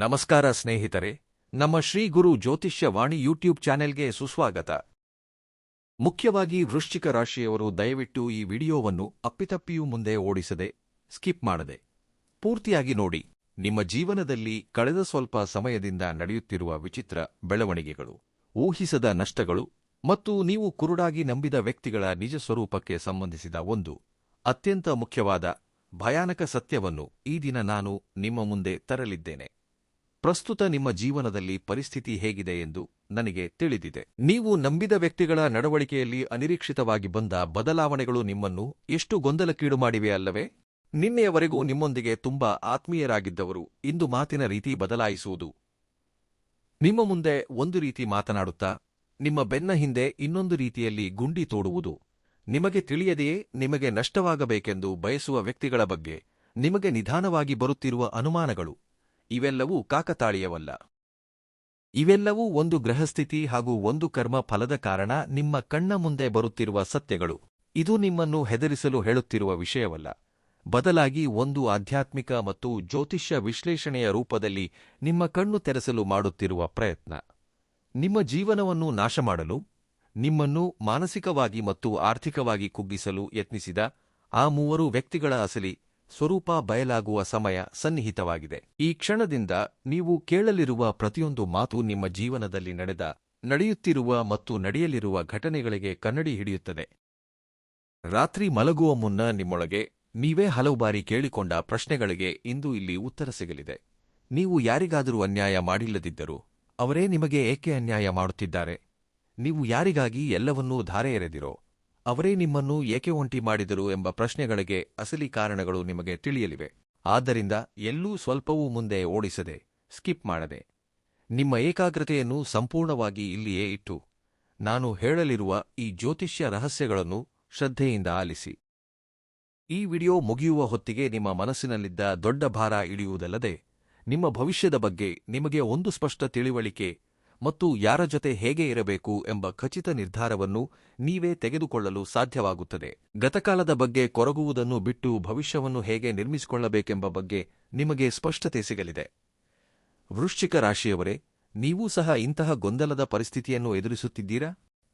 ನಮಸ್ಕಾರ ಸ್ನೇಹಿತರೆ, ನಮ್ಮ ಶ್ರೀ ಗುರು ಜ್ಯೋತಿಷ್ಯ ವಾಣಿ ಯೂಟ್ಯೂಬ್ ಚಾನೆಲ್ಗೆ ಸುಸ್ವಾಗತ. ಮುಖ್ಯವಾಗಿ ವೃಶ್ಚಿಕ ರಾಶಿಯವರು ದಯವಿಟ್ಟು ಈ ವಿಡಿಯೋವನ್ನು ಅಪ್ಪಿತಪ್ಪಿಯೂ ಮುಂದೆ ಓಡಿಸದೆ, ಸ್ಕಿಪ್ ಮಾಡದೆ ಪೂರ್ತಿಯಾಗಿ ನೋಡಿ. ನಿಮ್ಮ ಜೀವನದಲ್ಲಿ ಕಳೆದ ಸ್ವಲ್ಪ ಸಮಯದಿಂದ ನಡೆಯುತ್ತಿರುವ ವಿಚಿತ್ರ ಬೆಳವಣಿಗೆಗಳು, ಊಹಿಸದ ನಷ್ಟಗಳು ಮತ್ತು ನೀವು ಕುರುಡಾಗಿ ನಂಬಿದ ವ್ಯಕ್ತಿಗಳ ನಿಜ ಸ್ವರೂಪಕ್ಕೆ ಸಂಬಂಧಿಸಿದ ಒಂದು ಅತ್ಯಂತ ಮುಖ್ಯವಾದ ಭಯಾನಕ ಸತ್ಯವನ್ನು ಈ ದಿನ ನಾನು ನಿಮ್ಮ ಮುಂದೆ ತರಲಿದ್ದೇನೆ. ಪ್ರಸ್ತುತ ನಿಮ್ಮ ಜೀವನದಲ್ಲಿ ಪರಿಸ್ಥಿತಿ ಹೇಗಿದೆ ಎಂದು ನನಗೆ ತಿಳಿದಿದೆ. ನೀವು ನಂಬಿದ ವ್ಯಕ್ತಿಗಳ ನಡವಳಿಕೆಯಲ್ಲಿ ಅನಿರೀಕ್ಷಿತವಾಗಿ ಬಂದ ಬದಲಾವಣೆಗಳು ನಿಮ್ಮನ್ನು ಎಷ್ಟು ಗೊಂದಲಕ್ಕೀಡು ಮಾಡಿವೆ ಅಲ್ಲವೇ? ನಿನ್ನೆಯವರೆಗೂ ನಿಮ್ಮೊಂದಿಗೆ ತುಂಬಾ ಆತ್ಮೀಯರಾಗಿದ್ದವರು ಇಂದು ಮಾತಿನ ರೀತಿ ಬದಲಾಯಿಸುವುದು, ನಿಮ್ಮ ಮುಂದೆ ಒಂದು ರೀತಿ ಮಾತನಾಡುತ್ತಾ ನಿಮ್ಮ ಬೆನ್ನ ಹಿಂದೆ ಇನ್ನೊಂದು ರೀತಿಯಲ್ಲಿ ಗುಂಡಿ ತೋಡುವುದು, ನಿಮಗೆ ತಿಳಿಯದೆಯೇ ನಿಮಗೆ ನಷ್ಟವಾಗಬೇಕೆಂದು ಬಯಸುವ ವ್ಯಕ್ತಿಗಳ ಬಗ್ಗೆ ನಿಮಗೆ ನಿಧಾನವಾಗಿ ಬರುತ್ತಿರುವ ಅನುಮಾನಗಳು, ಇವೆಲ್ಲವೂ ಕಾಕತಾಳೀಯವಲ್ಲ. ಇವೆಲ್ಲವೂ ಒಂದು ಗ್ರಹಸ್ಥಿತಿ ಹಾಗೂ ಒಂದು ಕರ್ಮ ಫಲದ ಕಾರಣ ನಿಮ್ಮ ಕಣ್ಣ ಮುಂದೆ ಬರುತ್ತಿರುವ ಸತ್ಯಗಳು. ಇದು ನಿಮ್ಮನ್ನು ಹೆದರಿಸಲು ಹೇಳುತ್ತಿರುವ ವಿಷಯವಲ್ಲ, ಬದಲಾಗಿ ಒಂದು ಆಧ್ಯಾತ್ಮಿಕ ಮತ್ತು ಜ್ಯೋತಿಷ್ಯ ವಿಶ್ಲೇಷಣೆಯ ರೂಪದಲ್ಲಿ ನಿಮ್ಮ ಕಣ್ಣು ತೆರೆಸಲು ಮಾಡುತ್ತಿರುವ ಪ್ರಯತ್ನ. ನಿಮ್ಮ ಜೀವನವನ್ನು ನಾಶಮಾಡಲು, ನಿಮ್ಮನ್ನು ಮಾನಸಿಕವಾಗಿ ಮತ್ತು ಆರ್ಥಿಕವಾಗಿ ಕುಗ್ಗಿಸಲು ಯತ್ನಿಸಿದ ಆ ಮೂವರು ವ್ಯಕ್ತಿಗಳ ಅಸಲಿ ಸ್ವರೂಪ ಬಯಲಾಗುವ ಸಮಯ ಸನ್ನಿಹಿತವಾಗಿದೆ. ಈ ಕ್ಷಣದಿಂದ ನೀವು ಕೇಳಲಿರುವ ಪ್ರತಿಯೊಂದು ಮಾತು ನಿಮ್ಮ ಜೀವನದಲ್ಲಿ ನಡೆಯುತ್ತಿರುವ ಮತ್ತು ನಡೆಯಲಿರುವ ಘಟನೆಗಳಿಗೆ ಕನ್ನಡಿ ಹಿಡಿಯುತ್ತದೆ. ರಾತ್ರಿ ಮಲಗುವ ಮುನ್ನ ನಿಮ್ಮೊಳಗೆ ನೀವೇ ಹಲವು ಬಾರಿ ಕೇಳಿಕೊಂಡ ಪ್ರಶ್ನೆಗಳಿಗೆ ಇಂದು ಇಲ್ಲಿ ಉತ್ತರ ಸಿಗಲಿದೆ. ನೀವು ಯಾರಿಗಾದರೂ ಅನ್ಯಾಯ ಮಾಡಿಲ್ಲದಿದ್ದರೂ ಅವರೇ ನಿಮಗೆ ಏಕೆ ಅನ್ಯಾಯ ಮಾಡುತ್ತಿದ್ದಾರೆ? ನೀವು ಯಾರಿಗಾಗಿ ಎಲ್ಲವನ್ನೂ ಧಾರೆ ಎರೆದಿರೋ ಅವರೇ ನಿಮ್ಮನ್ನು ಏಕೆ ಒಂಟಿ ಮಾಡಿದರು ಎಂಬ ಪ್ರಶ್ನೆಗಳಿಗೆ ಅಸಲಿ ಕಾರಣಗಳು ನಿಮಗೆ ತಿಳಿಯಲಿವೆ. ಆದ್ದರಿಂದ ಎಲ್ಲೂ ಸ್ವಲ್ಪವೂ ಮುಂದೆ ಓಡಿಸದೆ, ಸ್ಕಿಪ್ ಮಾಡದೆ, ನಿಮ್ಮ ಏಕಾಗ್ರತೆಯನ್ನು ಸಂಪೂರ್ಣವಾಗಿ ಇಲ್ಲಿಯೇ ಇಟ್ಟು ನಾನು ಹೇಳಲಿರುವ ಈ ಜ್ಯೋತಿಷ್ಯ ರಹಸ್ಯಗಳನ್ನು ಶ್ರದ್ಧೆಯಿಂದ ಆಲಿಸಿ. ಈ ವಿಡಿಯೋ ಮುಗಿಯುವ ಹೊತ್ತಿಗೆ ನಿಮ್ಮ ಮನಸ್ಸಿನಲ್ಲಿದ್ದ ದೊಡ್ಡ ಭಾರ ಇಳಿಯುವುದಲ್ಲದೆ, ನಿಮ್ಮ ಭವಿಷ್ಯದ ಬಗ್ಗೆ ನಿಮಗೆ ಒಂದು ಸ್ಪಷ್ಟ ತಿಳಿವಳಿಕೆ ಮತ್ತು ಯಾರ ಜೊತೆ ಹೇಗೆ ಇರಬೇಕು ಎಂಬ ಖಚಿತ ನಿರ್ಧಾರವನ್ನು ನೀವೇ ತೆಗೆದುಕೊಳ್ಳಲು ಸಾಧ್ಯವಾಗುತ್ತದೆ. ಗತಕಾಲದ ಬಗ್ಗೆ ಕೊರಗುವುದನ್ನು ಬಿಟ್ಟು ಭವಿಷ್ಯವನ್ನು ಹೇಗೆ ನಿರ್ಮಿಸಿಕೊಳ್ಳಬೇಕೆಂಬ ಬಗ್ಗೆ ನಿಮಗೆ ಸ್ಪಷ್ಟತೆ ಸಿಗಲಿದೆ. ವೃಶ್ಚಿಕ ರಾಶಿಯವರೇ, ನೀವೂ ಸಹ ಇಂತಹ ಗೊಂದಲದ ಪರಿಸ್ಥಿತಿಯನ್ನು ಎದುರಿಸುತ್ತಿದ್ದೀರಾ?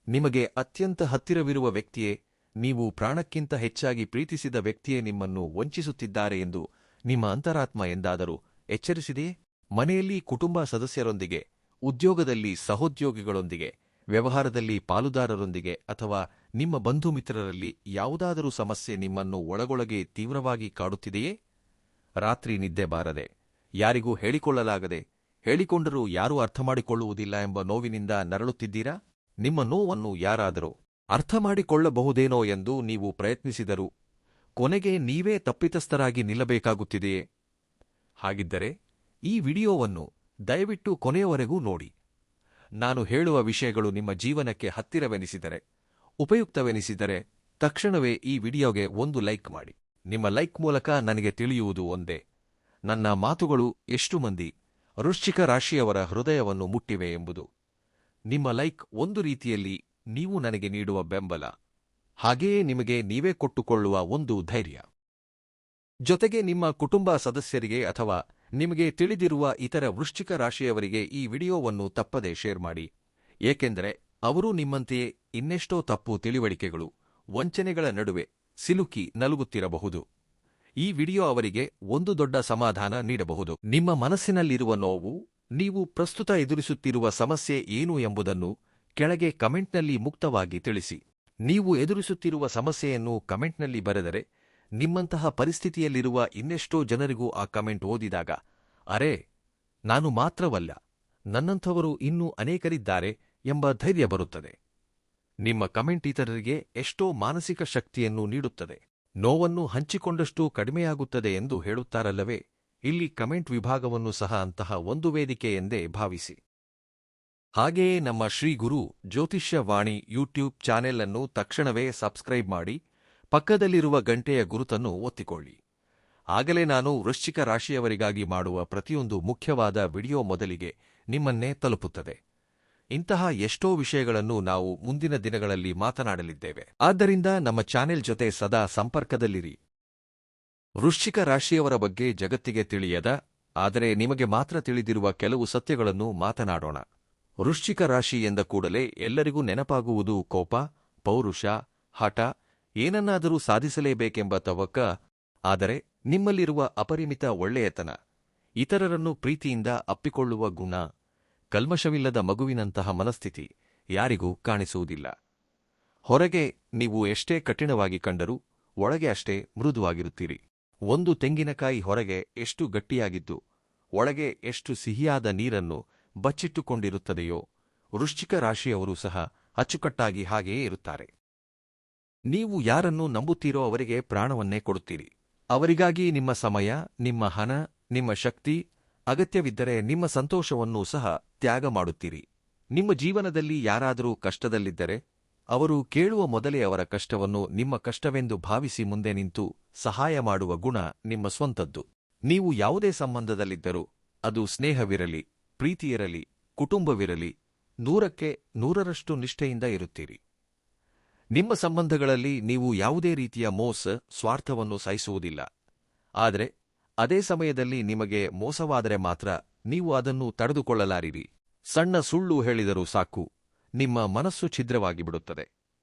ನಿಮಗೆ ಅತ್ಯಂತ ಹತ್ತಿರವಿರುವ ವ್ಯಕ್ತಿಯೇ, ನೀವು ಪ್ರಾಣಕ್ಕಿಂತ ಹೆಚ್ಚಾಗಿ ಪ್ರೀತಿಸಿದ ವ್ಯಕ್ತಿಯೇ ನಿಮ್ಮನ್ನು ವಂಚಿಸುತ್ತಿದ್ದಾರೆ ಎಂದು ನಿಮ್ಮ ಅಂತರಾತ್ಮ ಎಂದಾದರೂ ಎಚ್ಚರಿಸಿದೆಯೇ? ಮನೆಯಲ್ಲಿ ಕುಟುಂಬ ಸದಸ್ಯರೊಂದಿಗೆ, ಉದ್ಯೋಗದಲ್ಲಿ ಸಹೋದ್ಯೋಗಿಗಳೊಂದಿಗೆ, ವ್ಯವಹಾರದಲ್ಲಿ ಪಾಲುದಾರರೊಂದಿಗೆ ಅಥವಾ ನಿಮ್ಮ ಬಂಧು ಮಿತ್ರರಲ್ಲಿ ಯಾವುದಾದರೂ ಸಮಸ್ಯೆ ನಿಮ್ಮನ್ನು ಒಳಗೊಳಗೆ ತೀವ್ರವಾಗಿ ಕಾಡುತ್ತಿದೆಯೇ? ರಾತ್ರಿ ನಿದ್ದೆ ಬಾರದೆ, ಯಾರಿಗೂ ಹೇಳಿಕೊಳ್ಳಲಾಗದೆ, ಹೇಳಿಕೊಂಡರೂ ಯಾರೂ ಅರ್ಥಮಾಡಿಕೊಳ್ಳುವುದಿಲ್ಲ ಎಂಬ ನೋವಿನಿಂದ ನರಳುತ್ತಿದ್ದೀರಾ? ನಿಮ್ಮ ನೋವನ್ನು ಯಾರಾದರೂ ಅರ್ಥಮಾಡಿಕೊಳ್ಳಬಹುದೇನೋ ಎಂದು ನೀವು ಪ್ರಯತ್ನಿಸಿದರೂ ಕೊನೆಗೆ ನೀವೇ ತಪ್ಪಿತಸ್ಥರಾಗಿ ನಿಲ್ಲಬೇಕಾಗುತ್ತಿದೆಯೇ? ಹಾಗಿದ್ದರೆ ಈ ವಿಡಿಯೋವನ್ನು ದಯವಿಟ್ಟು ಕೊನೆಯವರೆಗೂ ನೋಡಿ. ನಾನು ಹೇಳುವ ವಿಷಯಗಳು ನಿಮ್ಮ ಜೀವನಕ್ಕೆ ಹತ್ತಿರವೆನಿಸಿದರೆ, ಉಪಯುಕ್ತವೆನಿಸಿದರೆ ತಕ್ಷಣವೇ ಈ ವಿಡಿಯೋಗೆ ಒಂದು ಲೈಕ್ ಮಾಡಿ. ನಿಮ್ಮ ಲೈಕ್ ಮೂಲಕ ನನಗೆ ತಿಳಿಯುವುದು ಒಂದೇ, ನನ್ನ ಮಾತುಗಳು ಎಷ್ಟು ಮಂದಿ ವೃಶ್ಚಿಕ ರಾಶಿಯವರ ಹೃದಯವನ್ನು ಮುಟ್ಟಿವೆ ಎಂಬುದು. ನಿಮ್ಮ ಲೈಕ್ ಒಂದು ರೀತಿಯಲ್ಲಿ ನೀವು ನನಗೆ ನೀಡುವ ಬೆಂಬಲ, ಹಾಗೆಯೇ ನಿಮಗೆ ನೀವೇ ಕೊಟ್ಟುಕೊಳ್ಳುವ ಒಂದು ಧೈರ್ಯ. ಜೊತೆಗೆ ನಿಮ್ಮ ಕುಟುಂಬ ಸದಸ್ಯರಿಗೆ ಅಥವಾ ನಿಮಗೆ ತಿಳಿದಿರುವ ಇತರ ವೃಶ್ಚಿಕ ರಾಶಿಯವರಿಗೆ ಈ ವಿಡಿಯೋವನ್ನು ತಪ್ಪದೇ ಶೇರ್ ಮಾಡಿ, ಏಕೆಂದರೆ ಅವರೂ ನಿಮ್ಮಂತೆಯೇ ಇನ್ನೆಷ್ಟೋ ತಪ್ಪು ತಿಳಿವಳಿಕೆಗಳು, ವಂಚನೆಗಳ ನಡುವೆ ಸಿಲುಕಿ ನಲುಗುತ್ತಿರಬಹುದು. ಈ ವಿಡಿಯೋ ಅವರಿಗೆ ಒಂದು ದೊಡ್ಡ ಸಮಾಧಾನ ನೀಡಬಹುದು. ನಿಮ್ಮ ಮನಸ್ಸಿನಲ್ಲಿರುವ ನೋವು, ನೀವು ಪ್ರಸ್ತುತ ಎದುರಿಸುತ್ತಿರುವ ಸಮಸ್ಯೆ ಏನು ಎಂಬುದನ್ನು ಕೆಳಗೆ ಕಮೆಂಟ್ನಲ್ಲಿ ಮುಕ್ತವಾಗಿ ತಿಳಿಸಿ. ನೀವು ಎದುರಿಸುತ್ತಿರುವ ಸಮಸ್ಯೆಯನ್ನು ಕಮೆಂಟ್ನಲ್ಲಿ ಬರೆದರೆ ನಿಮ್ಮಂತಹ ಪರಿಸ್ಥಿತಿಯಲ್ಲಿರುವ ಇನ್ನೆಷ್ಟೋ ಜನರಿಗೂ ಆ ಕಮೆಂಟ್ ಓದಿದಾಗ, ಅರೇ, ನಾನು ಮಾತ್ರವಲ್ಲ, ನನ್ನಂಥವರು ಇನ್ನೂ ಅನೇಕರಿದ್ದಾರೆ ಎಂಬ ಧೈರ್ಯ ಬರುತ್ತದೆ. ನಿಮ್ಮ ಕಮೆಂಟ್ ಇತರರಿಗೆ ಎಷ್ಟೋ ಮಾನಸಿಕ ಶಕ್ತಿಯನ್ನು ನೀಡುತ್ತದೆ. ನೋವನ್ನು ಹಂಚಿಕೊಂಡಷ್ಟು ಕಡಿಮೆಯಾಗುತ್ತದೆ ಎಂದು ಹೇಳುತ್ತಾರಲ್ಲವೇ? ಇಲ್ಲಿ ಕಮೆಂಟ್ ವಿಭಾಗವನ್ನು ಸಹ ಅಂತಹ ಒಂದು ವೇದಿಕೆ ಎಂದೇ ಭಾವಿಸಿ. ಹಾಗೆಯೇ ನಮ್ಮ ಶ್ರೀ ಗುರು ಜ್ಯೋತಿಷ್ಯ ವಾಣಿ ಯೂಟ್ಯೂಬ್ ಚಾನೆಲ್ ಅನ್ನು ತಕ್ಷಣವೇ ಸಬ್ಸ್ಕ್ರೈಬ್ ಮಾಡಿ, ಪಕ್ಕದಲ್ಲಿರುವ ಗಂಟೆಯ ಗುರುತನ್ನು ಒತ್ತಿಕೊಳ್ಳಿ. ಆಗಲೇ ನಾನು ವೃಶ್ಚಿಕ ರಾಶಿಯವರಿಗಾಗಿ ಮಾಡುವ ಪ್ರತಿಯೊಂದು ಮುಖ್ಯವಾದ ವಿಡಿಯೋ ಮೊದಲಿಗೆ ನಿಮ್ಮನ್ನೇ ತಲುಪುತ್ತದೆ. ಇಂತಹ ಎಷ್ಟೋ ವಿಷಯಗಳನ್ನು ನಾವು ಮುಂದಿನ ದಿನಗಳಲ್ಲಿ ಮಾತನಾಡಲಿದ್ದೇವೆ. ಆದ್ದರಿಂದ ನಮ್ಮ ಚಾನೆಲ್ ಜೊತೆ ಸದಾ ಸಂಪರ್ಕದಲ್ಲಿರಿ. ವೃಶ್ಚಿಕ ರಾಶಿಯವರ ಬಗ್ಗೆ ಜಗತ್ತಿಗೆ ತಿಳಿಯದ ಆದರೆ ನಿಮಗೆ ಮಾತ್ರ ತಿಳಿದಿರುವ ಕೆಲವು ಸತ್ಯಗಳನ್ನು ಮಾತನಾಡೋಣ. ವೃಶ್ಚಿಕ ರಾಶಿ ಎಂದ ಕೂಡಲೇ ಎಲ್ಲರಿಗೂ ನೆನಪಾಗುವುದು ಕೋಪ, ಪೌರುಷ, ಹಠ, ಏನನ್ನಾದರೂ ಸಾಧಿಸಲೇಬೇಕೆಂಬ ತವಕ. ಆದರೆ ನಿಮ್ಮಲ್ಲಿರುವ ಅಪರಿಮಿತ ಒಳ್ಳೆಯತನ, ಇತರರನ್ನು ಪ್ರೀತಿಯಿಂದ ಅಪ್ಪಿಕೊಳ್ಳುವ ಗುಣ, ಕಲ್ಮಶವಿಲ್ಲದ ಮಗುವಿನಂತಹ ಮನಸ್ಥಿತಿ ಯಾರಿಗೂ ಕಾಣಿಸುವುದಿಲ್ಲ. ಹೊರಗೆ ನೀವು ಎಷ್ಟೇ ಕಠಿಣವಾಗಿ ಕಂಡರೂ ಒಳಗೆ ಅಷ್ಟೇ ಮೃದುವಾಗಿರುತ್ತೀರಿ. ಒಂದು ತೆಂಗಿನಕಾಯಿ ಹೊರಗೆ ಎಷ್ಟು ಗಟ್ಟಿಯಾಗಿದ್ದು ಒಳಗೆ ಎಷ್ಟು ಸಿಹಿಯಾದ ನೀರನ್ನು ಬಚ್ಚಿಟ್ಟುಕೊಂಡಿರುತ್ತದೆಯೋ, ವೃಶ್ಚಿಕ ರಾಶಿಯವರು ಸಹ ಅಚ್ಚುಕಟ್ಟಾಗಿ ಹಾಗೆಯೇ ಇರುತ್ತಾರೆ. ನೀವು ಯಾರನ್ನು ನಂಬುತ್ತೀರೋ ಅವರಿಗೆ ಪ್ರಾಣವನ್ನೇ ಕೊಡುತ್ತೀರಿ. ಅವರಿಗಾಗಿ ನಿಮ್ಮ ಸಮಯ, ನಿಮ್ಮ ಹಣ, ನಿಮ್ಮ ಶಕ್ತಿ, ಅಗತ್ಯವಿದ್ದರೆ ನಿಮ್ಮ ಸಂತೋಷವನ್ನೂ ಸಹ ತ್ಯಾಗ ಮಾಡುತ್ತೀರಿ. ನಿಮ್ಮ ಜೀವನದಲ್ಲಿ ಯಾರಾದರೂ ಕಷ್ಟದಲ್ಲಿದ್ದರೆ ಅವರು ಕೇಳುವ ಮೊದಲೇ ಅವರ ಕಷ್ಟವನ್ನು ನಿಮ್ಮ ಕಷ್ಟವೆಂದು ಭಾವಿಸಿ ಮುಂದೆ ನಿಂತು ಸಹಾಯ ಮಾಡುವ ಗುಣ ನಿಮ್ಮ ಸ್ವಂತದ್ದು. ನೀವು ಯಾವುದೇ ಸಂಬಂಧದಲ್ಲಿದ್ದರೂ, ಅದು ಸ್ನೇಹವಿರಲಿ, ಪ್ರೀತಿಯಿರಲಿ, ಕುಟುಂಬವಿರಲಿ, 100ಕ್ಕೆ 100ರಷ್ಟು ನಿಷ್ಠೆಯಿಂದ ಇರುತ್ತೀರಿ. ನಿಮ್ಮ ಸಂಬಂಧಗಳಲ್ಲಿ ನೀವು ಯಾವುದೇ ರೀತಿಯ ಮೋಸ, ಸ್ವಾರ್ಥವನ್ನು ಸಹಿಸುವುದಿಲ್ಲ. ಆದರೆ ಅದೇ ಸಮಯದಲ್ಲಿ ನಿಮಗೆ ಮೋಸವಾದರೆ ಮಾತ್ರ ನೀವು ಅದನ್ನು ತಡೆದುಕೊಳ್ಳಲಾರಿರಿ. ಸಣ್ಣ ಸುಳ್ಳು ಹೇಳಿದರೂ ಸಾಕು, ನಿಮ್ಮ ಮನಸ್ಸು ಛಿದ್ರವಾಗಿ ಬಿಡುತ್ತದೆ.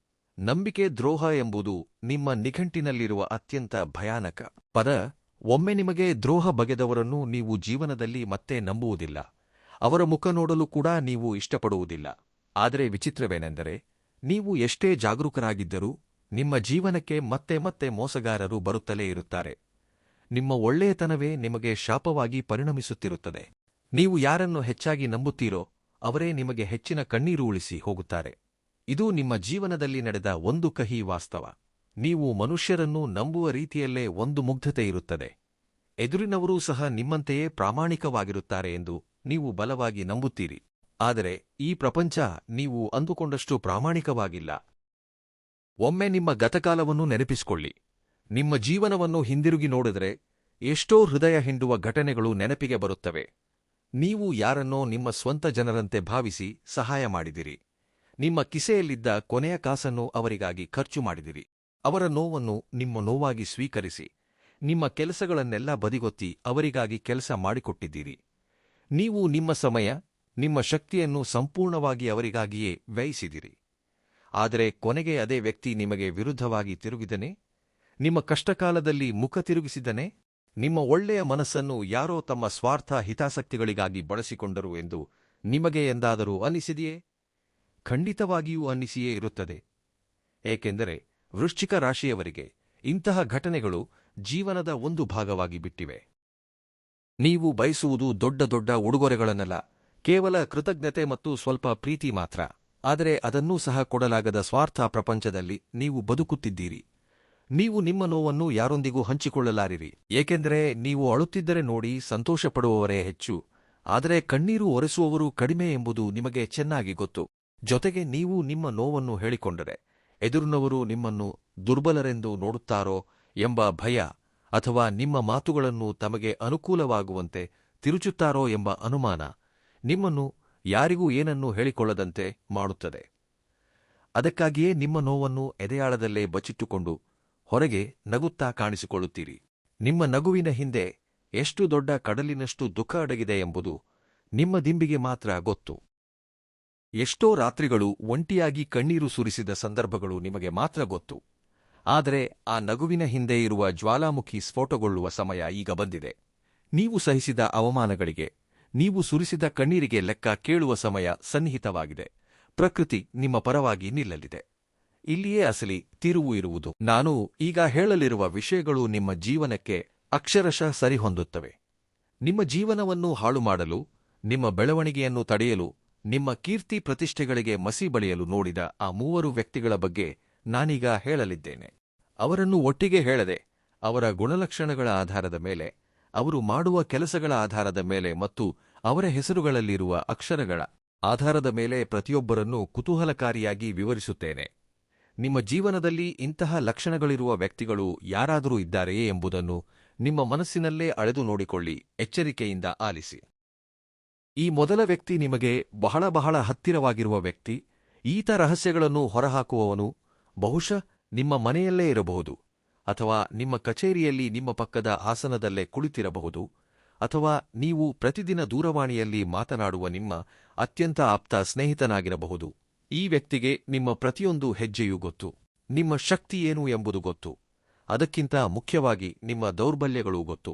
ನಂಬಿಕೆ ದ್ರೋಹ ಎಂಬುದು ನಿಮ್ಮ ನಿಘಂಟಿನಲ್ಲಿರುವ ಅತ್ಯಂತ ಭಯಾನಕ ಪದ. ಒಮ್ಮೆ ನಿಮಗೆ ದ್ರೋಹ ಬಗೆದವರನ್ನು ನೀವು ಜೀವನದಲ್ಲಿ ಮತ್ತೆ ನಂಬುವುದಿಲ್ಲ. ಅವರ ಮುಖ ನೋಡಲು ಕೂಡ ನೀವು ಇಷ್ಟಪಡುವುದಿಲ್ಲ. ಆದರೆ ವಿಚಿತ್ರವೇನೆಂದರೆ, ನೀವು ಎಷ್ಟೇ ಜಾಗರೂಕರಾಗಿದ್ದರೂ ನಿಮ್ಮ ಜೀವನಕ್ಕೆ ಮತ್ತೆ ಮತ್ತೆ ಮೋಸಗಾರರು ಬರುತ್ತಲೇ ಇರುತ್ತಾರೆ. ನಿಮ್ಮ ಒಳ್ಳೆಯತನವೇ ನಿಮಗೆ ಶಾಪವಾಗಿ ಪರಿಣಮಿಸುತ್ತಿರುತ್ತದೆ. ನೀವು ಯಾರನ್ನು ಹೆಚ್ಚಾಗಿ ನಂಬುತ್ತೀರೋ ಅವರೇ ನಿಮಗೆ ಹೆಚ್ಚಿನ ಕಣ್ಣೀರು ಉಳಿಸಿ ಹೋಗುತ್ತಾರೆ. ಇದು ನಿಮ್ಮ ಜೀವನದಲ್ಲಿ ನಡೆದ ಒಂದು ಕಹಿ ವಾಸ್ತವ. ನೀವು ಮನುಷ್ಯರನ್ನು ನಂಬುವ ರೀತಿಯಲ್ಲೇ ಒಂದು ಮುಗ್ಧತೆ ಇರುತ್ತದೆ. ಎದುರಿನವರೂ ಸಹ ನಿಮ್ಮಂತೆಯೇ ಪ್ರಾಮಾಣಿಕವಾಗಿರುತ್ತಾರೆ ಎಂದು ನೀವು ಬಲವಾಗಿ ನಂಬುತ್ತೀರಿ. ಆದರೆ ಈ ಪ್ರಪಂಚ ನೀವು ಅಂದುಕೊಂಡಷ್ಟು ಪ್ರಾಮಾಣಿಕವಾಗಿಲ್ಲ. ಒಮ್ಮೆ ನಿಮ್ಮ ಗತಕಾಲವನ್ನು ನೆನಪಿಸಿಕೊಳ್ಳಿ. ನಿಮ್ಮ ಜೀವನವನ್ನು ಹಿಂದಿರುಗಿ ನೋಡಿದರೆ ಎಷ್ಟೋ ಹೃದಯ ಹಿಂಡುವ ಘಟನೆಗಳು ನೆನಪಿಗೆ ಬರುತ್ತವೆ. ನೀವು ಯಾರನ್ನೋ ನಿಮ್ಮ ಸ್ವಂತ ಜನರಂತೆ ಭಾವಿಸಿ ಸಹಾಯ ಮಾಡಿದಿರಿ. ನಿಮ್ಮ ಕಿಸೆಯಲ್ಲಿದ್ದ ಕೊನೆಯ ಕಾಸನ್ನು ಅವರಿಗಾಗಿ ಖರ್ಚು ಮಾಡಿದಿರಿ. ಅವರ ನೋವನ್ನು ನಿಮ್ಮ ನೋವಾಗಿ ಸ್ವೀಕರಿಸಿ, ನಿಮ್ಮ ಕೆಲಸಗಳನ್ನೆಲ್ಲ ಬದಿಗೊತ್ತಿ ಅವರಿಗಾಗಿ ಕೆಲಸ ಮಾಡಿಕೊಟ್ಟಿದ್ದೀರಿ. ನೀವು ನಿಮ್ಮ ಸಮಯ, ನಿಮ್ಮ ಶಕ್ತಿಯನ್ನು ಸಂಪೂರ್ಣವಾಗಿ ಅವರಿಗಾಗಿಯೇ ವ್ಯಯಿಸಿದಿರಿ. ಆದರೆ ಕೊನೆಗೆ ಅದೇ ವ್ಯಕ್ತಿ ನಿಮಗೆ ವಿರುದ್ಧವಾಗಿ ತಿರುಗಿದನೇ? ನಿಮ್ಮ ಕಷ್ಟಕಾಲದಲ್ಲಿ ಮುಖ ತಿರುಗಿಸಿದನೇ? ನಿಮ್ಮ ಒಳ್ಳೆಯ ಮನಸ್ಸನ್ನು ಯಾರೋ ತಮ್ಮ ಸ್ವಾರ್ಥ ಹಿತಾಸಕ್ತಿಗಳಿಗಾಗಿ ಬಳಸಿಕೊಂಡರು ಎಂದು ನಿಮಗೆ ಎಂದಾದರೂ ಅನ್ನಿಸಿದೆಯೇ? ಖಂಡಿತವಾಗಿಯೂ ಅನ್ನಿಸಿಯೇ ಇರುತ್ತದೆ. ಏಕೆಂದರೆ ವೃಶ್ಚಿಕ ರಾಶಿಯವರಿಗೆ ಇಂತಹ ಘಟನೆಗಳು ಜೀವನದ ಒಂದು ಭಾಗವಾಗಿ ಬಿಟ್ಟಿವೆ. ನೀವು ಬಯಸುವುದು ದೊಡ್ಡ ದೊಡ್ಡ ಉಡುಗೊರೆಗಳನ್ನಲ್ಲ, ಕೇವಲ ಕೃತಜ್ಞತೆ ಮತ್ತು ಸ್ವಲ್ಪ ಪ್ರೀತಿ ಮಾತ್ರ. ಆದರೆ ಅದನ್ನೂ ಸಹ ಕೊಡಲಾಗದ ಸ್ವಾರ್ಥ ಪ್ರಪಂಚದಲ್ಲಿ ನೀವು ಬದುಕುತ್ತಿದ್ದೀರಿ. ನೀವು ನಿಮ್ಮ ನೋವನ್ನು ಯಾರೊಂದಿಗೂ ಹಂಚಿಕೊಳ್ಳಲಾರಿರಿ. ಏಕೆಂದರೆ ನೀವು ಅಳುತ್ತಿದ್ದರೆ ನೋಡಿ ಸಂತೋಷಪಡುವವರೇ ಹೆಚ್ಚು, ಆದರೆ ಕಣ್ಣೀರು ಒರೆಸುವವರು ಕಡಿಮೆ ಎಂಬುದು ನಿಮಗೆ ಚೆನ್ನಾಗಿ ಗೊತ್ತು. ಜೊತೆಗೆ ನೀವು ನಿಮ್ಮ ನೋವನ್ನು ಹೇಳಿಕೊಂಡರೆ ಎದುರಿನವರು ನಿಮ್ಮನ್ನು ದುರ್ಬಲರೆಂದು ನೋಡುತ್ತಾರೋ ಎಂಬ ಭಯ, ಅಥವಾ ನಿಮ್ಮ ಮಾತುಗಳನ್ನು ತಮಗೆ ಅನುಕೂಲವಾಗುವಂತೆ ತಿರುಚುತ್ತಾರೋ ಎಂಬ ಅನುಮಾನ ನಿಮ್ಮನ್ನು ಯಾರಿಗೂ ಏನನ್ನೂ ಹೇಳಿಕೊಳ್ಳದಂತೆ ಮಾಡುತ್ತದೆ. ಅದಕ್ಕಾಗಿಯೇ ನಿಮ್ಮ ನೋವನ್ನು ಎದೆಯಾಳದಲ್ಲೇ ಬಚ್ಚಿಟ್ಟುಕೊಂಡು ಹೊರಗೆ ನಗುತ್ತಾ ಕಾಣಿಸಿಕೊಳ್ಳುತ್ತೀರಿ. ನಿಮ್ಮ ನಗುವಿನ ಹಿಂದೆ ಎಷ್ಟು ದೊಡ್ಡ ಕಡಲಿನಷ್ಟು ದುಃಖ ಅಡಗಿದೆ ಎಂಬುದು ನಿಮ್ಮ ದಿಂಬಿಗೆ ಮಾತ್ರ ಗೊತ್ತು. ಎಷ್ಟೋ ರಾತ್ರಿಗಳು ಒಂಟಿಯಾಗಿ ಕಣ್ಣೀರು ಸುರಿಸಿದ ಸಂದರ್ಭಗಳು ನಿಮಗೆ ಮಾತ್ರ ಗೊತ್ತು. ಆದರೆ ಆ ನಗುವಿನ ಹಿಂದೆ ಇರುವ ಜ್ವಾಲಾಮುಖಿ ಸ್ಫೋಟಗೊಳ್ಳುವ ಸಮಯ ಈಗ ಬಂದಿದೆ. ನೀವು ಸಹಿಸಿದ ಅವಮಾನಗಳಿಗೆ, ನೀವು ಸುರಿಸಿದ ಕಣ್ಣೀರಿಗೆ ಲೆಕ್ಕ ಕೇಳುವ ಸಮಯ ಸನ್ನಿಹಿತವಾಗಿದೆ. ಪ್ರಕೃತಿ ನಿಮ್ಮ ಪರವಾಗಿ ನಿಲ್ಲಲಿದೆ. ಇಲ್ಲಿಯೇ ಅಸಲಿ ತಿರುವು ಇರುವುದು. ನಾನು ಈಗ ಹೇಳಲಿರುವ ವಿಷಯಗಳು ನಿಮ್ಮ ಜೀವನಕ್ಕೆ ಅಕ್ಷರಶಃ ಸರಿಹೊಂದುತ್ತವೆ. ನಿಮ್ಮ ಜೀವನವನ್ನು ಹಾಳು ಮಾಡಲು, ನಿಮ್ಮ ಬೆಳವಣಿಗೆಯನ್ನು ತಡೆಯಲು, ನಿಮ್ಮ ಕೀರ್ತಿ ಪ್ರತಿಷ್ಠೆಗಳಿಗೆ ಮಸಿ ಬಳಿಯಲು ನೋಡಿದ ಆ 3 ವ್ಯಕ್ತಿಗಳ ಬಗ್ಗೆ ನಾನೀಗ ಹೇಳಲಿದ್ದೇನೆ. ಅವರನ್ನು ಒಟ್ಟಿಗೆ ಹೇಳದೆ, ಅವರ ಗುಣಲಕ್ಷಣಗಳ ಆಧಾರದ ಮೇಲೆ, ಅವರು ಮಾಡುವ ಕೆಲಸಗಳ ಆಧಾರದ ಮೇಲೆ ಮತ್ತು ಅವರ ಹೆಸರುಗಳಲ್ಲಿರುವ ಅಕ್ಷರಗಳ ಆಧಾರದ ಮೇಲೆ ಪ್ರತಿಯೊಬ್ಬರನ್ನೂ ಕುತೂಹಲಕಾರಿಯಾಗಿ ವಿವರಿಸುತ್ತೇನೆ. ನಿಮ್ಮ ಜೀವನದಲ್ಲಿ ಇಂತಹ ಲಕ್ಷಣಗಳಿರುವ ವ್ಯಕ್ತಿಗಳು ಯಾರಾದರೂ ಇದ್ದಾರೆಯೇ ಎಂಬುದನ್ನು ನಿಮ್ಮ ಮನಸ್ಸಿನಲ್ಲೇ ಅಳೆದು ನೋಡಿಕೊಳ್ಳಿ. ಎಚ್ಚರಿಕೆಯಿಂದ ಆಲಿಸಿ. ಈ ಮೊದಲ ವ್ಯಕ್ತಿ ನಿಮಗೆ ಬಹಳ ಬಹಳ ಹತ್ತಿರವಾಗಿರುವ ವ್ಯಕ್ತಿ. ಈತ ರಹಸ್ಯಗಳನ್ನು ಹೊರಹಾಕುವವನು ಬಹುಶಃ ನಿಮ್ಮ ಮನೆಯಲ್ಲೇ ಇರಬಹುದು, ಅಥವಾ ನಿಮ್ಮ ಕಚೇರಿಯಲ್ಲಿ ನಿಮ್ಮ ಪಕ್ಕದ ಆಸನದಲ್ಲೇ ಕುಳಿತಿರಬಹುದು, ಅಥವಾ ನೀವು ಪ್ರತಿದಿನ ದೂರವಾಣಿಯಲ್ಲಿ ಮಾತನಾಡುವ ನಿಮ್ಮ ಅತ್ಯಂತ ಆಪ್ತ ಸ್ನೇಹಿತನಾಗಿರಬಹುದು. ಈ ವ್ಯಕ್ತಿಗೆ ನಿಮ್ಮ ಪ್ರತಿಯೊಂದು ಹೆಜ್ಜೆಯೂ ಗೊತ್ತು. ನಿಮ್ಮ ಶಕ್ತಿ ಏನು ಎಂಬುದು ಗೊತ್ತು. ಅದಕ್ಕಿಂತ ಮುಖ್ಯವಾಗಿ ನಿಮ್ಮ ದೌರ್ಬಲ್ಯಗಳೂ ಗೊತ್ತು.